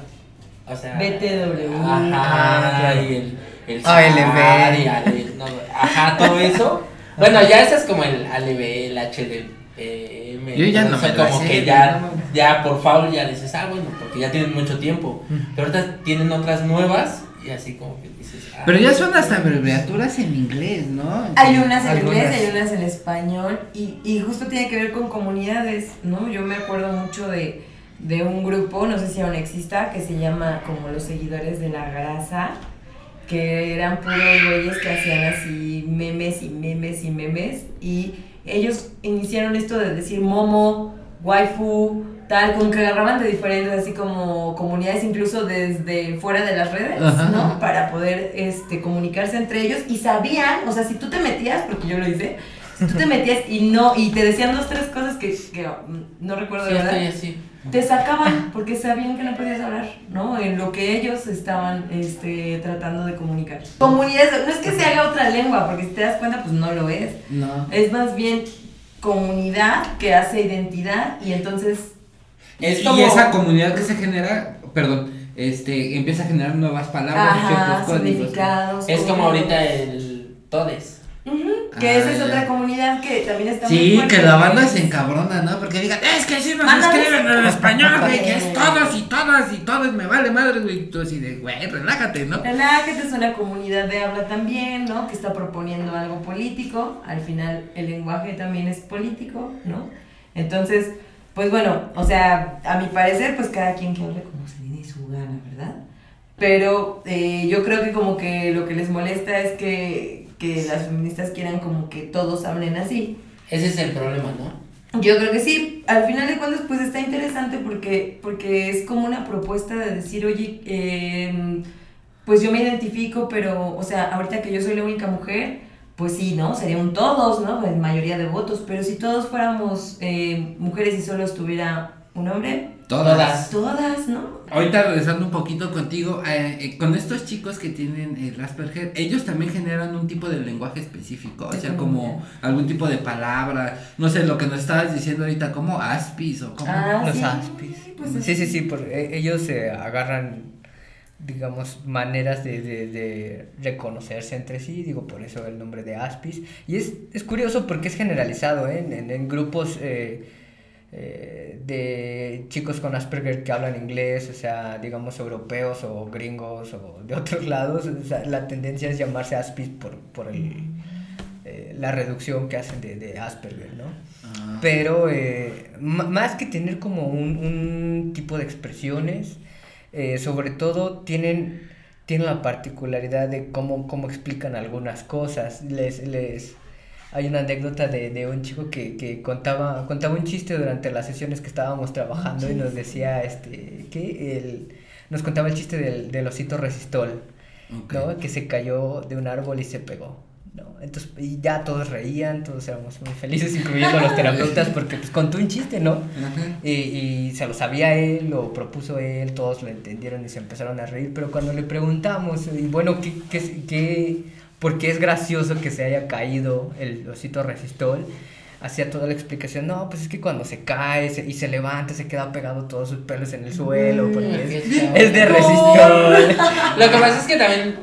O sea, BTW. Ajá, y el ALB. ajá, todo eso. Bueno, ya esa es como el ALB, el HDPM. Yo ya no eso me lo como sé, que ya por favor ya dices, bueno, porque ya tienen mucho tiempo. Pero ahorita tienen otras nuevas y así como que dices, Pero ya son hasta abreviaturas en inglés, ¿no? Hay unas en Algunas. inglés, hay unas en español y justo tiene que ver con comunidades, ¿no? Yo me acuerdo mucho de un grupo, no sé si aún exista, que se llama como los seguidores de la grasa, que eran puros güeyes que hacían así memes y memes y memes, y ellos iniciaron esto de decir momo, waifu, tal, como que agarraban de diferentes así como comunidades, incluso desde fuera de las redes, Ajá. ¿no? Para poder comunicarse entre ellos, y sabían, o sea, si tú te metías, porque yo lo hice, si tú te metías y te decían 2, 3 cosas que no recuerdo de sí, verdad, estoy así. te sacaban porque sabían que no podías hablar, ¿no? En lo que ellos estaban tratando de comunicar. Comunidades, no es que se haga otra lengua, porque si te das cuenta, pues no lo es. No. Es más bien comunidad que hace identidad, y entonces Es Y como esa comunidad que se genera, perdón, empieza a generar nuevas palabras, ciertos códigos. significados. es como códigos. ahorita el todes. Que esa es ya. otra comunidad que también está muy Sí, fuerte. que la banda se encabrona, ¿no? Porque digan, es que sí nos Ándale. escriben en español, güey, que es todos y todas y todos, me vale madre, güey. Y tú así de, güey, relájate, ¿no? Relájate, es una comunidad de habla también, ¿no? Que está proponiendo algo político. Al final el lenguaje también es político, ¿no? Entonces, pues bueno, o sea, a mi parecer, pues cada quien que hable como se le dé su gana, ¿verdad? Pero yo creo que como que lo que les molesta es que las feministas quieran como que todos hablen así. Ese es el problema, ¿no? Yo creo que sí, al final de cuentas pues está interesante porque es como una propuesta de decir, oye, pues yo me identifico, pero, o sea, ahorita que yo soy la única mujer, pues sí, ¿no? Sería un todos, ¿no? En mayoría de votos, pero si todos fuéramos mujeres y solo estuviera un hombre. Todas, ¿no? Ahorita regresando un poquito contigo, con estos chicos que tienen el Asperger, ellos también generan un tipo de lenguaje específico, o sea, como algún tipo de palabra, no sé, lo que nos estabas diciendo ahorita, como aspis o como... Los sí, aspis. Pues Sí, ellos se agarran, digamos, maneras de reconocerse entre sí, digo, por eso el nombre de aspis. Y es curioso porque es generalizado, en grupos... de chicos con Asperger que hablan inglés, o sea, digamos europeos o gringos o de otros lados, o sea, la tendencia es llamarse Aspis por la reducción que hacen de Asperger, ¿no? Pero más que tener como un tipo de expresiones, sobre todo tienen la particularidad de cómo explican algunas cosas. Hay una anécdota de un chico que contaba un chiste durante las sesiones que estábamos trabajando y nos decía nos contaba el chiste del osito resistol, ¿no? Que se cayó de un árbol y se pegó, ¿no? Entonces, y ya todos reían, todos éramos muy felices, incluyendo los terapeutas, porque pues contó un chiste, ¿no? Y se lo sabía él, lo propuso él, todos lo entendieron y se empezaron a reír, pero cuando le preguntamos, y bueno, porque es gracioso que se haya caído el osito resistol, hacía toda la explicación, no, pues es que cuando se cae y se levanta se queda pegado todos sus pelos en el suelo, porque es de resistol. Lo que pasa es que también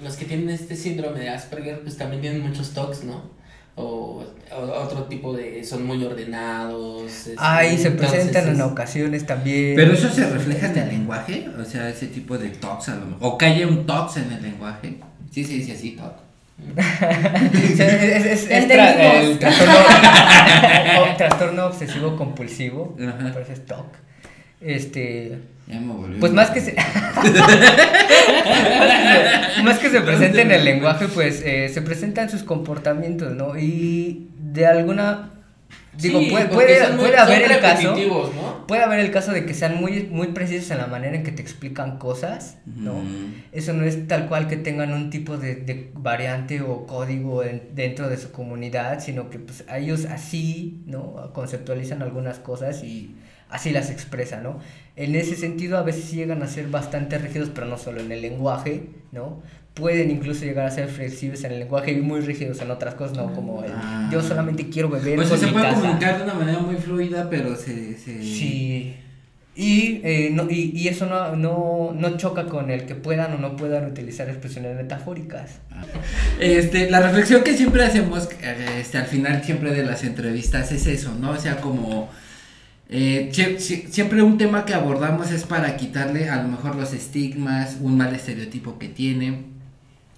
los que tienen este síndrome de Asperger pues también tienen muchos TOCs, ¿no? O otro tipo son muy ordenados. Se presentan en ocasiones también. Pero eso se refleja en el lenguaje, o sea, ese tipo de TOCs a lo mejor, o que haya un TOCs en el lenguaje. Sí, se dice así, TOC. es trastorno obsesivo compulsivo, por eso es TOC. Ya me volvió. Pues más que se presenta en el lenguaje, pues se presentan sus comportamientos, ¿no? Y de alguna puede haber el caso, ¿no? Puede haber el caso de que sean muy muy precisos en la manera en que te explican cosas, ¿no? Eso no es tal cual que tengan un tipo de variante o código dentro de su comunidad, sino que pues ellos así, ¿no? Conceptualizan algunas cosas y así las expresan, ¿no? En ese sentido a veces llegan a ser bastante rígidos, pero no solo en el lenguaje, ¿no? Pueden incluso llegar a ser flexibles en el lenguaje y muy rígidos en otras cosas, ¿no? Como yo solamente quiero beber pues con se mi puede taza. comunicar de una manera muy fluida, pero Sí. Y eso no choca con el que puedan o no puedan utilizar expresiones metafóricas. La reflexión que siempre hacemos al final siempre de las entrevistas es eso, ¿no? O sea, como siempre un tema que abordamos es para quitarle a lo mejor los estigmas, un mal estereotipo que tiene.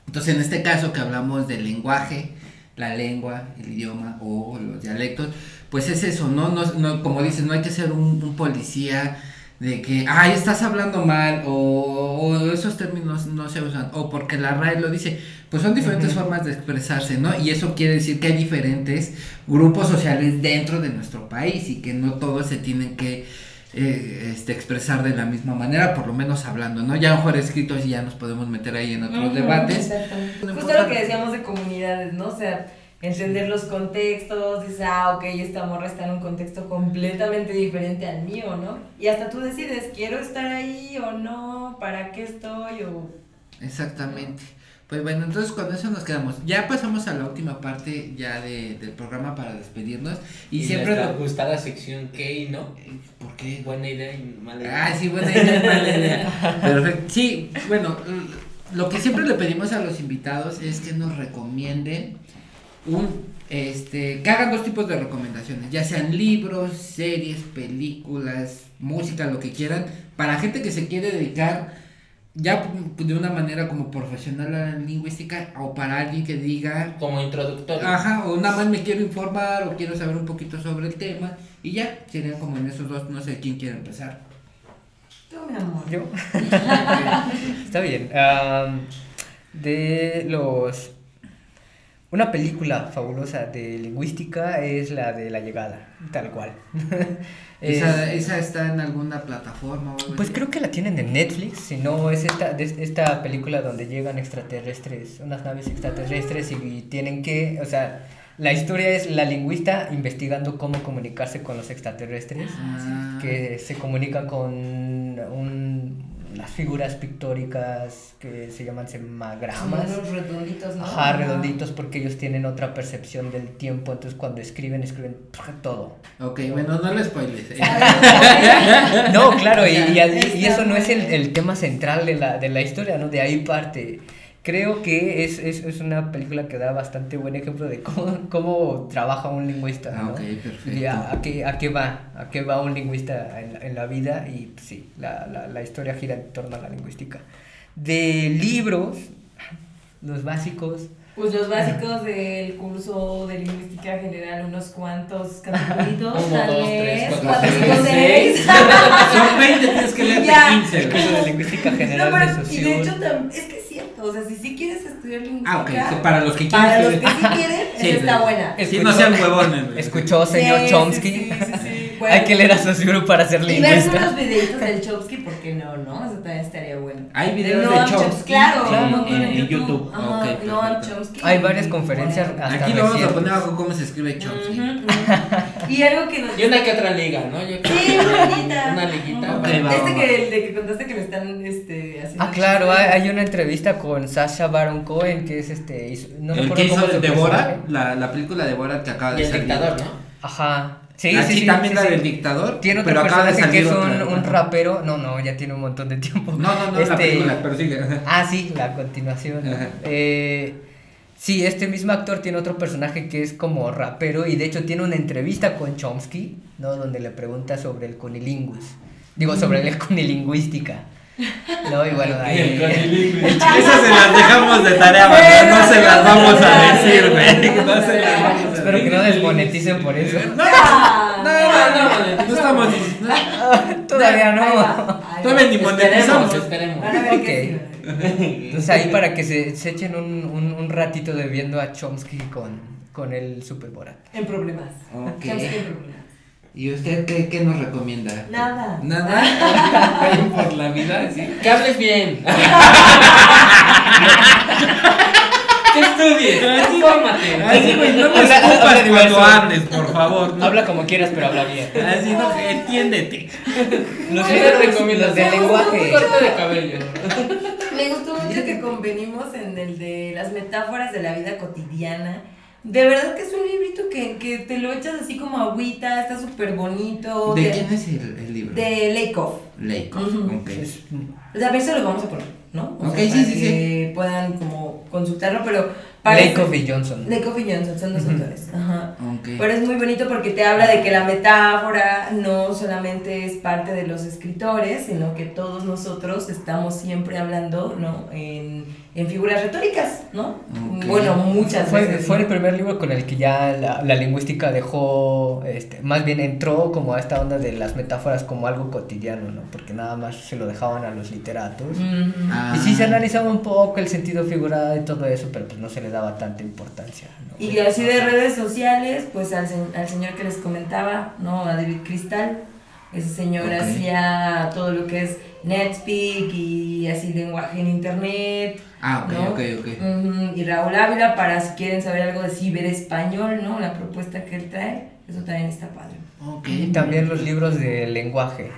Entonces, en este caso que hablamos del lenguaje, la lengua, el idioma o los dialectos, pues es eso, no como dices, no hay que ser un policía de que, estás hablando mal, o esos términos no se usan, o porque la RAE lo dice. Pues son diferentes formas de expresarse, ¿no? Y eso quiere decir que hay diferentes grupos sociales dentro de nuestro país y que no todos se tienen que expresar de la misma manera, por lo menos hablando, ¿no? Ya a lo mejor escritos y ya nos podemos meter ahí en otros debates. Exactamente. Justo lo que decíamos de comunidades, ¿no? O sea, entender los contextos, dices, esta morra está en un contexto completamente diferente al mío, ¿no? Y hasta tú decides, ¿quiero estar ahí o no? ¿Para qué estoy? Exactamente. Pues bueno, entonces con eso nos quedamos. Ya pasamos a la última parte ya del programa para despedirnos. Y siempre nos gusta la sección ¿qué y no? ¿Por qué? Buena idea y mala idea. Sí, buena idea y mala idea. Perfecto. Sí, bueno, lo que siempre le pedimos a los invitados es que nos recomienden que hagan dos tipos de recomendaciones, ya sean libros, series, películas, música, lo que quieran, para gente que se quiere dedicar ya de una manera como profesional a la lingüística, o para alguien que diga como introductorio. O nada más me quiero informar o quiero saber un poquito sobre el tema, y ya serían como en esos dos. No sé quién quiere empezar. Tú, mi amor. ¿Yo? Está bien. De los Una película fabulosa de lingüística es la de La Llegada, tal cual. ¿Esa está en alguna plataforma? Pues creo que la tienen en Netflix, si no es esta película donde llegan extraterrestres, unas naves extraterrestres y tienen que, o sea, la historia es la lingüista investigando cómo comunicarse con los extraterrestres, que se comunican con las figuras pictóricas que se llaman semagramas. Son unos redonditos, ¿no? Ajá, redonditos, porque ellos tienen otra percepción del tiempo, entonces cuando escriben todo. Ok, bueno, no lo spoiles. No, claro, y eso no es el tema central de la historia, ¿no? De ahí parte. Creo que es una película que da bastante buen ejemplo de cómo trabaja un lingüista, ¿no? Ok, perfecto. Y a qué va un lingüista en la vida, y pues, sí, la historia gira en torno a la lingüística. De libros, los básicos. Pues los básicos del curso de lingüística general, unos cuantos capítulos, 1, tal 2, vez, 3, 4, 4, 5, 5, 6. Son 20, tienes que leerte Ya. 15. El curso de lingüística general No, de pero, y Socio. de hecho es que es cierto, o sea, si sí quieres estudiar lingüística, Ok, para los que para los quieren. que sí quieren, Sí, esa está sí. buena. Sí, no sean huevones. ¿Escuchó, señor Sí, Chomsky? sí, Hay que leer a Saussure para ser Y ver lingüista. unos videitos del Chomsky, ¿por qué no? Eso también estaría bueno. Hay videos de Noam Chomsky claro, en- un montón en YouTube. Ajá, Ok, perfecto. Noam Chomsky. Hay varias conferencias Bueno. hasta Aquí lo vamos a recientes. poner abajo cómo se escribe Chomsky. Y algo que nos... Y una que otra liga, ¿no? Yo creo Sí, que una liguita. Una liguita. Ok, para- va. El de que contaste que me están haciendo. Ah, claro, hay una entrevista con Sacha Baron Cohen, que es no El recuerdo que hizo cómo es de su Borat, personaje. la película de Borat que acaba Y de el salir. dictador, ¿no? Ajá. Sí, Aquí sí, también sí, la sí. del dictador. Tiene otro pero acaba de personaje que es salir otra. un rapero. No, ya tiene un montón de tiempo. No, la película, pero sigue. Ah, sí, la continuación. Ajá. Sí, este mismo actor tiene otro personaje que es como rapero y de hecho tiene una entrevista con Chomsky, ¿no? Donde le pregunta sobre el cunilingus. Digo, sobre la cunilingüística. No, y bueno, ahí... Esas se las dejamos de tarea, banda, no se las vamos a decir, güey. No se las vamos a decir. Espero que no desmoneticen por eso. No estamos diciendo. Todavía no. Todavía ni monetizamos. Esperemos. Van a ver Ok. que Entonces ahí para que se echen un ratito de viendo a Chomsky con el Super Borat. en problemas. Ok. Chomsky en problemas. ¿Y usted qué nos recomienda? Nada. Nada. Por la vida, sí. Que hables bien. Que estudies. Infórmate. Así, güey, no me Habla escupas diverso. cuando hables, por favor. ¿no? Habla como quieras, pero habla bien. Así, no, entiéndete. Los ¿Qué libros te recomiendas? los de lenguaje. Un corte de cabello. Me gustó mucho que convenimos en el de las metáforas de la vida cotidiana. De verdad que es un librito que te lo echas así como agüita, está súper bonito. ¿De quién es el libro? De Lakoff. Lakoff, Ujú. ok. O sea, a ver, se lo vamos a poner, ¿no? O Ok, sea, sí, para sí, que puedan como consultarlo, pero parece... Lakoff y Johnson. Lakoff y Johnson son los autores. Ajá. Ok. Pero es muy bonito porque te habla de que la metáfora no solamente es parte de los escritores, sino que todos nosotros estamos siempre hablando, ¿no? En figuras retóricas, ¿no? Ok. Bueno, muchas veces. Fue ¿no? el primer libro con el que ya la lingüística dejó, más bien entró como a esta onda de las metáforas como algo cotidiano, ¿no? Porque nada más se lo dejaban a los literatos. Ujú. Ah. Y sí se analizaba un poco el sentido figurado y todo eso, pero pues no se le daba tanta importancia, ¿no? Y así de redes sociales, pues al señor que les comentaba, ¿no? A David Cristal. Ese señor Ok. hacía todo lo que es NetSpeak y así lenguaje en internet. Ah, ok, ¿no? ok. Ujú. Y Raúl Ávila, para si quieren saber algo de ciberespañol, ¿no? La propuesta que él trae, eso también está padre. Ok. Y también los libros de lenguaje.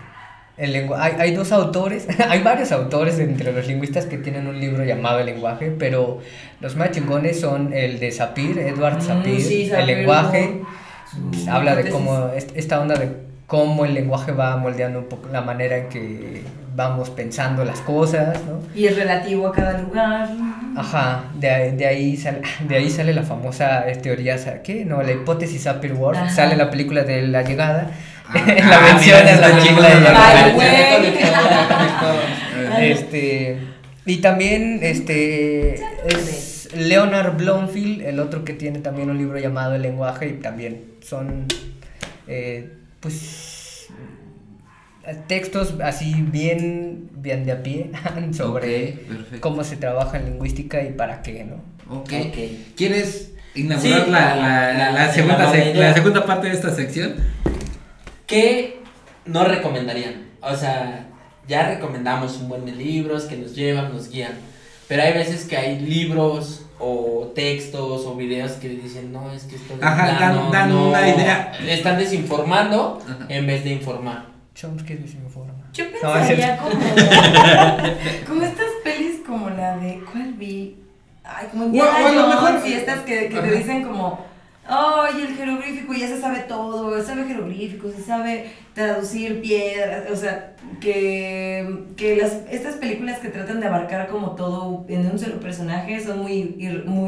Hay dos autores, hay varios autores entre los lingüistas que tienen un libro llamado El lenguaje, pero los más chingones son el de Sapir, Edward Sapir, sí, El Sapir, lenguaje. ¿no? Pues, Su habla de hipótesis. cómo esta onda de cómo el lenguaje va moldeando un poco la manera en que vamos pensando las cosas, ¿no? Y es relativo a cada lugar. Ajá, de ahí sale la famosa teoría, ¿qué? No, la hipótesis Sapir-Whorf, Ajá. sale la película de La Llegada, Ah, la menciona mira, en la está película de chingona. La Ay, Llegada. güey. Y también es Leonard Bloomfield, el otro que tiene también un libro llamado El lenguaje, y también son pues textos así bien de a pie sobre Ok, perfecto. cómo se trabaja en lingüística y para qué, ¿no? Ok. Ok. ¿Quieres inaugurar Sí, la segunda parte de esta sección. ¿Qué no recomendarían? O sea, ya recomendamos un buen de libros que nos llevan, nos guían, pero hay veces que hay libros o textos o videos que dicen, no, es que esto dan una idea. Están desinformando en vez de informar. Chomsky desinforma. Yo No, pensaría como estas pelis como la de, ¿cuál vi? Ay, como O a lo mejor y estas que te dicen como, ay, el jeroglífico ya se sabe todo, se sabe jeroglífico, se sabe traducir piedras, o sea, que estas películas que tratan de abarcar como todo en un solo personaje son muy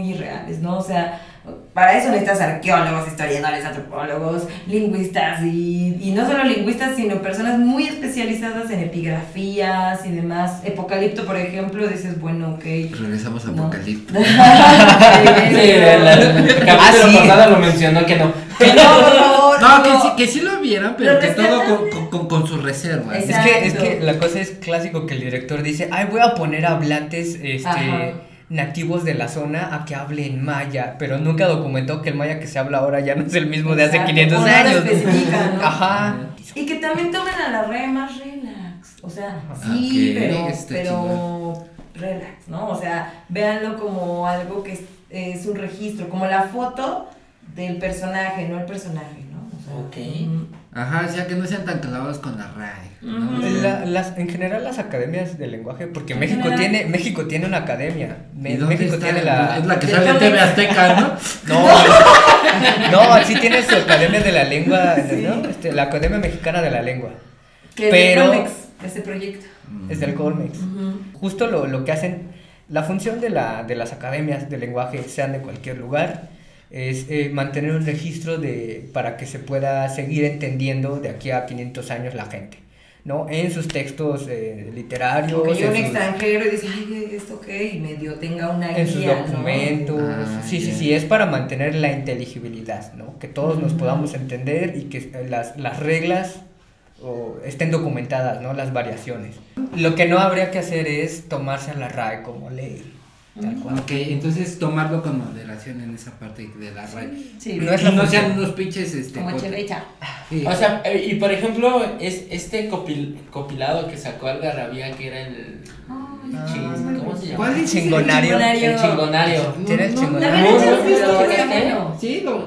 irreales, ¿no? O sea, para eso necesitas arqueólogos, historiadores, antropólogos, lingüistas y no solo lingüistas, sino personas muy especializadas en epigrafías y demás. Apocalipto, por ejemplo, dices, bueno, ok. Regresamos a No. Apocalipto. Sí, el capítulo pasado lo mencionó que no. No, que sí lo vieran, pero Lo que todo rescatan. con sus reservas. Exacto. Es que la cosa es clásico que el director dice, ay, voy a poner hablantes Ajá. nativos de la zona a que hablen maya, pero nunca documentó que el maya que se habla ahora ya no es el mismo de hace Exacto, 500 o no lo años. especifican, ¿no? Ajá. Y que también tomen a la re más relax. O sea, Ajá. sí, Ok, pero relax, ¿no? O sea, véanlo como algo que es un registro, como la foto del personaje, no el personaje, ¿no? O sea, Ok. Ajá, o sea, que no sean tan clavados con la RAE, ¿no? Ujú. O sea, En general las academias de lenguaje, porque En México general. tiene una academia. ¿y dónde México está? tiene la... Es la que Del sale en Comex. TV Azteca, ¿no? No, sí tiene su academia de la lengua, ¿no? La Academia Mexicana de la Lengua. Que Pero- es de Comex, ese proyecto. Es del Colmex. Ujú. Justo lo que hacen, la función de las academias de lenguaje, sean de cualquier lugar, es mantener un registro para que se pueda seguir entendiendo de aquí a 500 años la gente, ¿no? En sus textos literarios, Que yo un en sus- extranjero y dice, ay, esto qué, y medio tenga una en sus guía, ¿no? documentos. Ah, Sí, ya. es para mantener la inteligibilidad, ¿no? Que todos nos podamos entender y que las reglas estén documentadas, ¿no? Las variaciones. Lo que no habría que hacer es tomarse a la RAE como ley, tal cual. Ok, entonces tomarlo con moderación en esa parte de la RAE. Sí, No es Y la no función. sean unos pinches, como pot- Chevecha. sí. O sea, y por ejemplo, este compilado que sacó Algarabía, que era el ¿cómo se llama? ¿Cuál es? Chingonario. El chingonario. Tiene el No, chingonario. La verdad, Muy ya has visto bueno, que está ¿eh? bueno.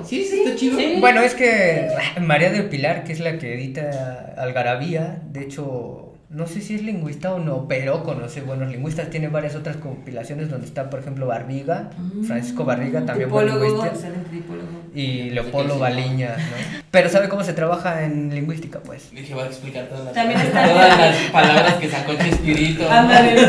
Sí, está chido. Sí. Bueno, es que María del Pilar, que es la que edita Algarabía, de hecho, no sé si es lingüista o no, pero conoce buenos lingüistas. Tiene varias otras compilaciones donde está, por ejemplo, Barriga, Francisco Barriga, también buen Tipólogo, lingüista, excelente tipólogo. y Leopoldo Sí, sí. Baliña, ¿no? Pero sabe cómo se trabaja en lingüística, pues. Dije, voy a explicar También está- todas las palabras que sacó Chespirito. Ándale.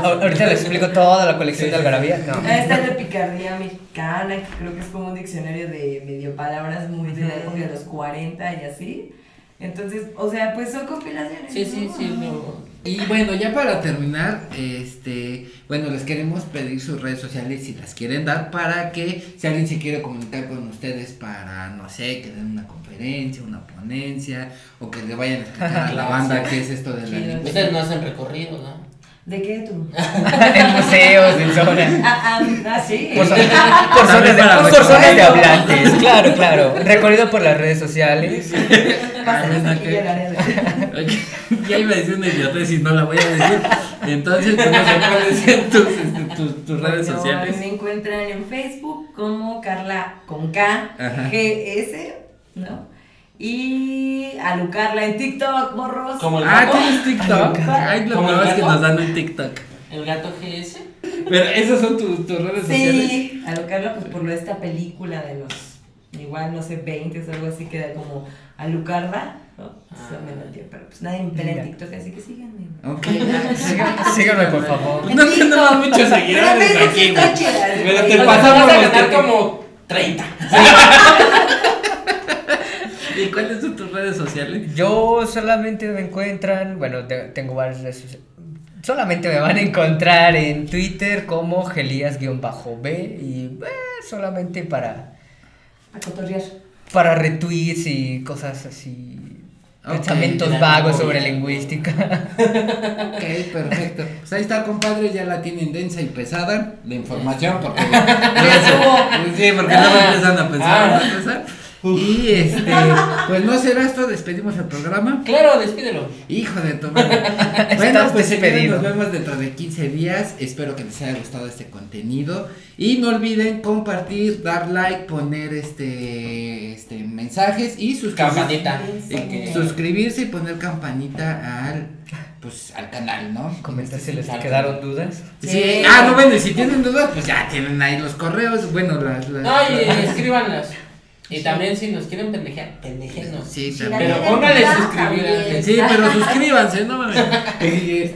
Ahorita les explico toda la colección de Algarabía. No. Está el de picardía mexicana, que creo que es como un diccionario de medio palabras muy de la época de los 40 y así. Entonces, o sea, pues son compilaciones. Sí, sí, ¿no? sí. Ajá. no. Y bueno, ya para terminar, bueno, les queremos pedir sus redes sociales si las quieren dar para que si alguien se quiere comunicar con ustedes para, no sé, que den una conferencia, una ponencia o que le vayan a explicar a la banda qué es esto de la Chido. lingüística. Ustedes no hacen recorrido, ¿no? ¿De qué tú? En museos, en zonas. Sí. Por También zonas para por zonas de restaurantes. hablantes, claro. Recorrido por las redes sociales. Pásanos Ah, aquí ok. el área de... Oye, ya iba a decir una idiotez y no la voy a decir. Entonces, pues no sé cuáles sean tus redes Bueno, sociales. me encuentran en Facebook como Carla con K, Ajá. GS, ¿no? Y a Lucarla en TikTok, morros. Como el Ah, gato. ¿tienes TikTok? Ay, lo ¿Como el nuevo es que gato? nos dan un TikTok. El gato GS. Pero esas son tus redes sociales. Sí, a Lucarla pues por esta película de los, igual no sé, 20 o algo así que era como a Lucarla, ¿no? Eso me lo dio, pero pues nadie me pela en TikTok, así que síganme. Ok. Síganme, por favor. No tenemos muchos seguidores Pero aquí, está güey. chida, Pero güey. te O sea, pasamos vas a los ganar que- como 30. ¿Y cuáles son tus redes sociales? Yo solamente me encuentran, bueno, tengo varias redes sociales. Solamente me van a encontrar en Twitter como Gelías-B y solamente A cotorrear. para retweets y cosas así. Pensamientos ya vagos no. sobre lingüística. Ok, perfecto. Pues ahí está, compadre, ya la tienen densa y pesada la información porque sí, porque luego empiezan a pensar otra cosa. Y pues no será esto, despedimos el programa. Claro, despídelo. Hijo de tu madre. Bueno, Estás pues señores, despedido. nos vemos dentro de 15 días. Espero que les haya gustado este contenido. Y no olviden compartir, dar like, poner mensajes y Campanita. suscribirse y poner campanita al canal, ¿no? Comentar si les quedaron dudas. Sí. No, bueno, y si tienen dudas, pues ya tienen ahí los correos, bueno, Escríbanlas. Y también si nos quieren pendejenos. Sí, Si también. la Pero póngale tienen suscribir también. antes. Sí, pero suscríbanse, no mames. Y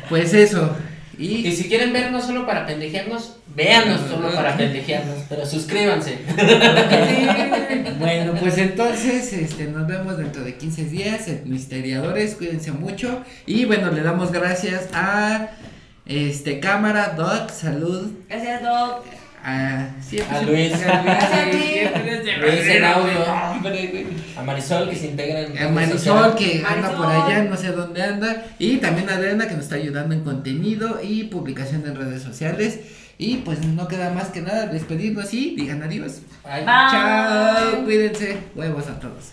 pues eso. Y si quieren vernos solo para pendejearnos, véanos solo para pendejearnos, pero suscríbanse. Bueno, pues entonces nos vemos dentro de 15 días, misteriadores, cuídense mucho. Y bueno, le damos gracias a cámara, Doc, salud. Gracias, Doc. A Luis. Luis en audio. A Marisol que se integra en A Marisol que anda Marisol. por allá, no sé dónde anda. Y también a Adriana que nos está ayudando en contenido y publicación en redes sociales. Y pues no queda más que nada despedirnos y digan adiós. Bye. Bye. Chao, cuídense, huevos a todos.